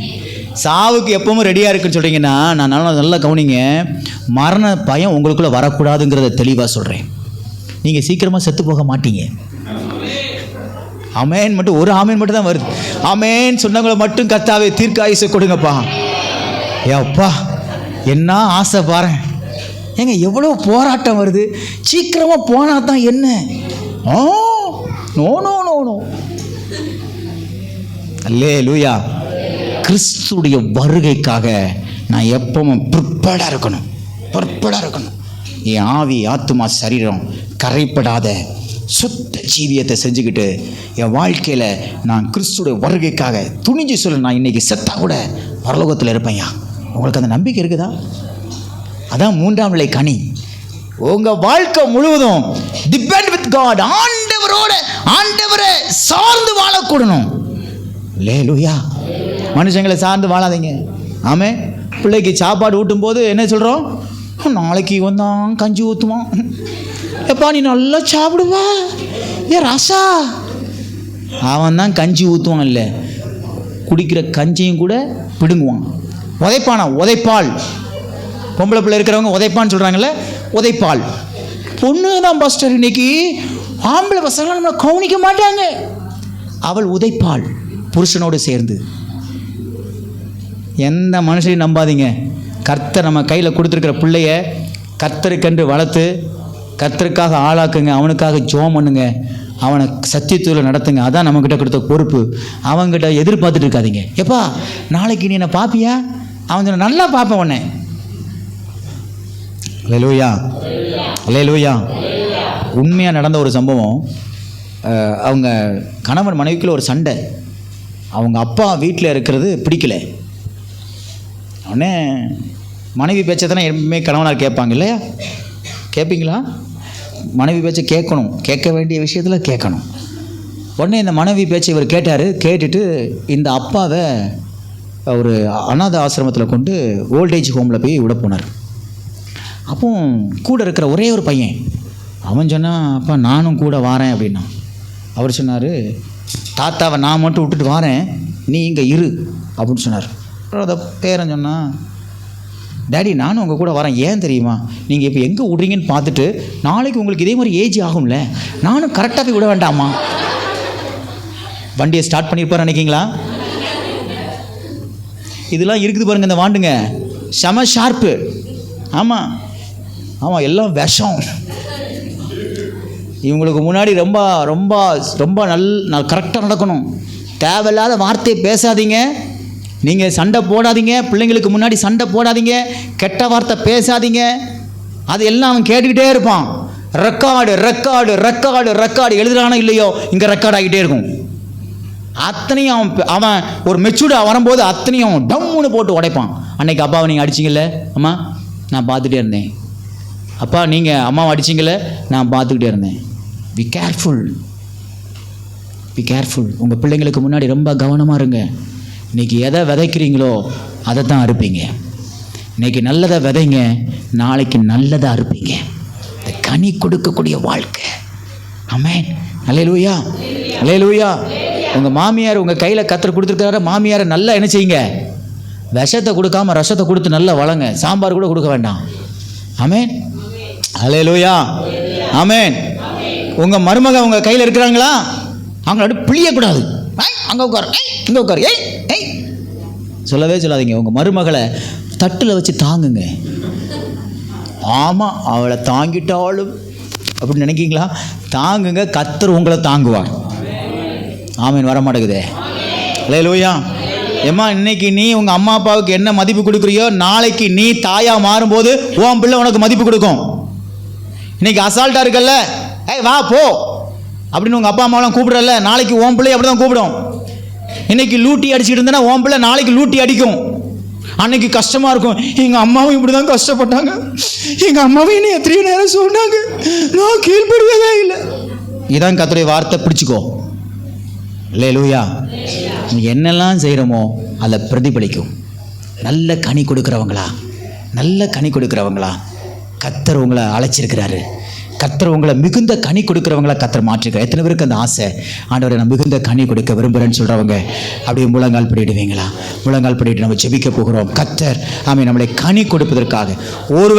சாவுக்கு எப்பவும் ரெடியாக இருக்குன்னு சொல்கிறீங்கன்னா, நான் நல்லா கவனிங்க, மரண பயம் உங்களுக்குள்ளே வரக்கூடாதுங்கிறத தெளிவாக சொல்கிறேன். நீங்கள் சீக்கிரமாக செத்து போக மாட்டீங்க. ஆமேன் மட்டும், ஒரு ஆமேன் மட்டும் தான் வருது. ஆமேன் சொன்னவங்களை மட்டும் கர்த்தாவே தீர்க்க ஆயுசை கொடுங்கப்பா. ஏப்பா என்ன ஆசை பாரு. ஏங்க எவ்வளோ போராட்டம் வருது. சீக்கிரமாக போனால் தான் என்ன? No no no no. அல்லேலூயா. கிறிஸ்துடைய வருகைக்காக நான் எப்பவும் ப்ரிப்பேர்டாக இருக்கணும். என் ஆவி, ஆத்துமா, சரீரம் கரைப்படாத சுத்த ஜீவியத்தை செஞ்சுக்கிட்டு என் வாழ்க்கையில் நான் கிறிஸ்துடைய வருகைக்காக துணிஞ்சு சொல்ல, நான் இன்றைக்கி செத்தா கூட பரலோகத்தில் இருப்பேன்யா. உங்களுக்கு அந்த நம்பிக்கை இருக்குதா? அதான் 3ஆம் நிலை கனி. உங்கள் வாழ்க்கை முழுவதும் டிபெண்ட் வித் காட். ஆண்டவரை சார்ந்து வாழக்கூடணும். அல்லேலூயா. மனுஷங்களை சார்ந்து வாழாதீங்க. ஆமே. பிள்ளைக்கு சாப்பாடு ஊட்டும் போது என்ன சொல்கிறோம்? நாளைக்கு வந்தான் கஞ்சி ஊற்றுவான். எப்பா நீ நல்லா சாப்பிடுவா ஏ ராசா. அவன் தான் கஞ்சி ஊற்றுவான், இல்லை குடிக்கிற கஞ்சியும் கூட பிடுங்குவான். உதைப்பானா? உதைப்பாள். பொம்பளை பிள்ளை இருக்கிறவங்க உதைப்பான்னு சொல்கிறாங்கல்ல, உதைப்பாள். பொண்ணு தான் பாஸ்டர். இன்னைக்கு ஆம்பளை பசங்களாம் நம்மளை கவனிக்க மாட்டாங்க. அவள் உதைப்பாள் புருஷனோடு சேர்ந்து. எந்த மனுஷனையும் நம்பாதீங்க. கர்த்தர் நம்ம கையில் கொடுத்துருக்கிற பிள்ளைய கர்த்தருக்கென்று வளர்த்து கர்த்தருக்காக ஆளாக்குங்க. அவனுக்காக ஜெபம் பண்ணுங்க. அவனை சத்தியத்தில் நடத்துங்க. அதான் நம்மக்கிட்ட கொடுத்த பொறுப்பு. அவங்ககிட்ட எதிர்பார்த்துட்டு இருக்காதீங்க. எப்பா நாளைக்கு நீ என்ன பார்ப்பியா? அவன் சொன்ன நல்லா பார்ப்பேன் உன்னை. அல்லேலூயா. அல்லேலூயா. உண்மையாக நடந்த ஒரு சம்பவம். அவங்க கணவன் மனைவிக்குள்ள ஒரு சண்டை. அவங்க அப்பா வீட்டில் இருக்கிறது பிடிக்கல. உடனே மனைவி பேச்சை தானே எப்பவுமே கணவனார் கேட்பாங்க இல்லையா? கேட்பீங்களா? மனைவி பேச்சை கேட்கணும். கேட்க வேண்டிய விஷயத்தில் கேட்கணும். உடனே இந்த மனைவி பேச்சை இவர் கேட்டார். கேட்டுட்டு இந்த அப்பாவை ஒரு அநாத ஆசிரமத்தில் கொண்டு ஓல்டேஜ் ஹோமில் போய் விட போனார். அப்போ கூட இருக்கிற ஒரே ஒரு பையன் அவன் சொன்னான், அப்பா நானும் கூட வாரேன் அப்படின்னா. அவர் சொன்னார், தாத்தாவை நான் மட்டும் விட்டுட்டு வாரேன், நீ இங்கே இரு அப்படின்னு சொன்னார். அதை பேரன் சொன்னான், டேடி நானும் உங்கள் கூட வரேன். ஏன் தெரியுமா? நீங்கள் இப்போ எங்கே விட்றீங்கன்னு பார்த்துட்டு நாளைக்கு உங்களுக்கு இதே மாதிரி ஏஜ் ஆகும்ல, நானும் கரெக்டாக போய் விட வேண்டாமா? வண்டியை ஸ்டார்ட் பண்ணியிருப்பார் நினைக்கிங்களா? இதெல்லாம் இருக்குது பாருங்கள் இந்த வாண்டுங்க. செம ஷார்ப்பு. ஆமாம் ஆமாம், எல்லாம் விஷம். இவங்களுக்கு முன்னாடி ரொம்ப ரொம்ப ரொம்ப கரெக்டாக நடக்கணும். தேவையில்லாத வார்த்தையை பேசாதீங்க. நீங்கள் சண்டை போடாதீங்க. பிள்ளைங்களுக்கு முன்னாடி சண்டை போடாதீங்க. கெட்ட வார்த்தை பேசாதீங்க. அது எல்லாம் அவன் கேட்டுக்கிட்டே இருப்பான். ரெக்கார்டு ரெக்கார்டு ரெக்கார்டு ரெக்கார்டு எழுதுறானோ இல்லையோ இங்கே ரெக்கார்ட் ஆகிட்டே இருக்கும். அத்தனையும் அவன் ஒரு மெச்சூர்டாக வரும்போது அத்தனையும் டம்முன்னு போட்டு உடைப்பான். அன்னைக்கு அப்பாவை நீங்கள் அடிச்சிங்கல்ல, அம்மா நான் பார்த்துட்டே இருந்தேன். அப்பா நீங்கள் அம்மாவை அடிச்சிங்கல்ல, நான் பார்த்துக்கிட்டே இருந்தேன். Be careful, be careful. உங்கள் பிள்ளைங்களுக்கு முன்னாடி ரொம்ப கவனமாக இருங்க. இன்றைக்கி எதை விதைக்கிறீங்களோ அதை தான் அறுப்பீங்க. இன்றைக்கி நல்லதை விதைங்க, நாளைக்கு நல்லதாக அறுப்பீங்க. இந்த கனி கொடுக்கக்கூடிய வாழ்க்கை. ஆமென். அல்லேலூயா. அல்லேலூயா. உங்கள் மாமியார் உங்கள் கையில் கத்தர் கொடுத்துருக்காரு. மாமியாரை நல்லா என்ன செய்யுங்க? விஷத்தை கொடுக்காம ரசத்தை கொடுத்து நல்லா வளங்க. சாம்பார் கூட கொடுக்க வேண்டாம். ஆமென். அல்லேலூயா. ஆமென். உங்கள் மருமக உங்கள் கையில் இருக்கிறாங்களா? அவங்களோட பிழியக்கூடாது. அங்கே உட்கார், இங்கே உட்கார், ஏய் சொல்லவே சொல்லாதீங்க. உங்கள் மருமகளை தட்டில் வச்சு தாங்குங்க. ஆமாம், அவளை தாங்கிட்டாலும் அப்படின்னு நினைக்கிங்களா? தாங்குங்க, கர்த்தர் உங்களை தாங்குவார். ஆமீன். வர மாட்டேங்குதே. அல்லேலூயா. ஏம்மா இன்னைக்கு நீ உங்கள் அம்மா அப்பாவுக்கு என்ன மதிப்பு கொடுக்குறியோ, நாளைக்கு நீ தாயாக மாறும்போது உன் பிள்ளை உனக்கு மதிப்பு கொடுக்கும். இன்னைக்கு அசால்ட்டாக இருக்கல்ல, ஏய் வா போ அப்படின்னு உங்கள் அப்பா அம்மாவெலாம் கூப்பிட்றல்ல, நாளைக்கு உன் பிள்ளை அப்படி தான் கூப்பிடும். இன்னைக்கு லூட்டி அடிச்சுட்டு இருந்தேன்னா உன் பிள்ளை நாளைக்கு லூட்டி அடிக்கும். அன்னைக்கு கஷ்டமாக இருக்கும். எங்கள் அம்மாவும் இப்படி தான் கஷ்டப்பட்டாங்க, எங்கள் அம்மாவும் என்னை எத்தனையோ நேரம் சொன்னாங்க, நான் கீழ்படுவதே இல்லை. இதான் கர்த்தருடைய வார்த்தை. பிடிச்சிக்கோ. அல்லேலூயா. என்னெல்லாம் செய்கிறோமோ அதில் பிரதிபலிக்கும். நல்ல கனி கொடுக்குறவங்களா கர்த்தர் உங்களை அழைச்சிருக்கிறாரு. கர்த்தர் உங்களை மிகுந்த கனி கொடுக்குறவங்களா கர்த்தர் மாற்றிருக்கார். எத்தனை பேருக்கு அந்த ஆசை, ஆண்டவரை நான் மிகுந்த கனி கொடுக்க விரும்புகிறேன்னு சொல்கிறவங்க அப்படியே முழங்கால் படிடுவீங்களா? முழங்கால் படிட்டு நம்ம ஜெபிக்க போகிறோம். கர்த்தர் நம்மளை கனி கொடுப்பதற்காக ஒரு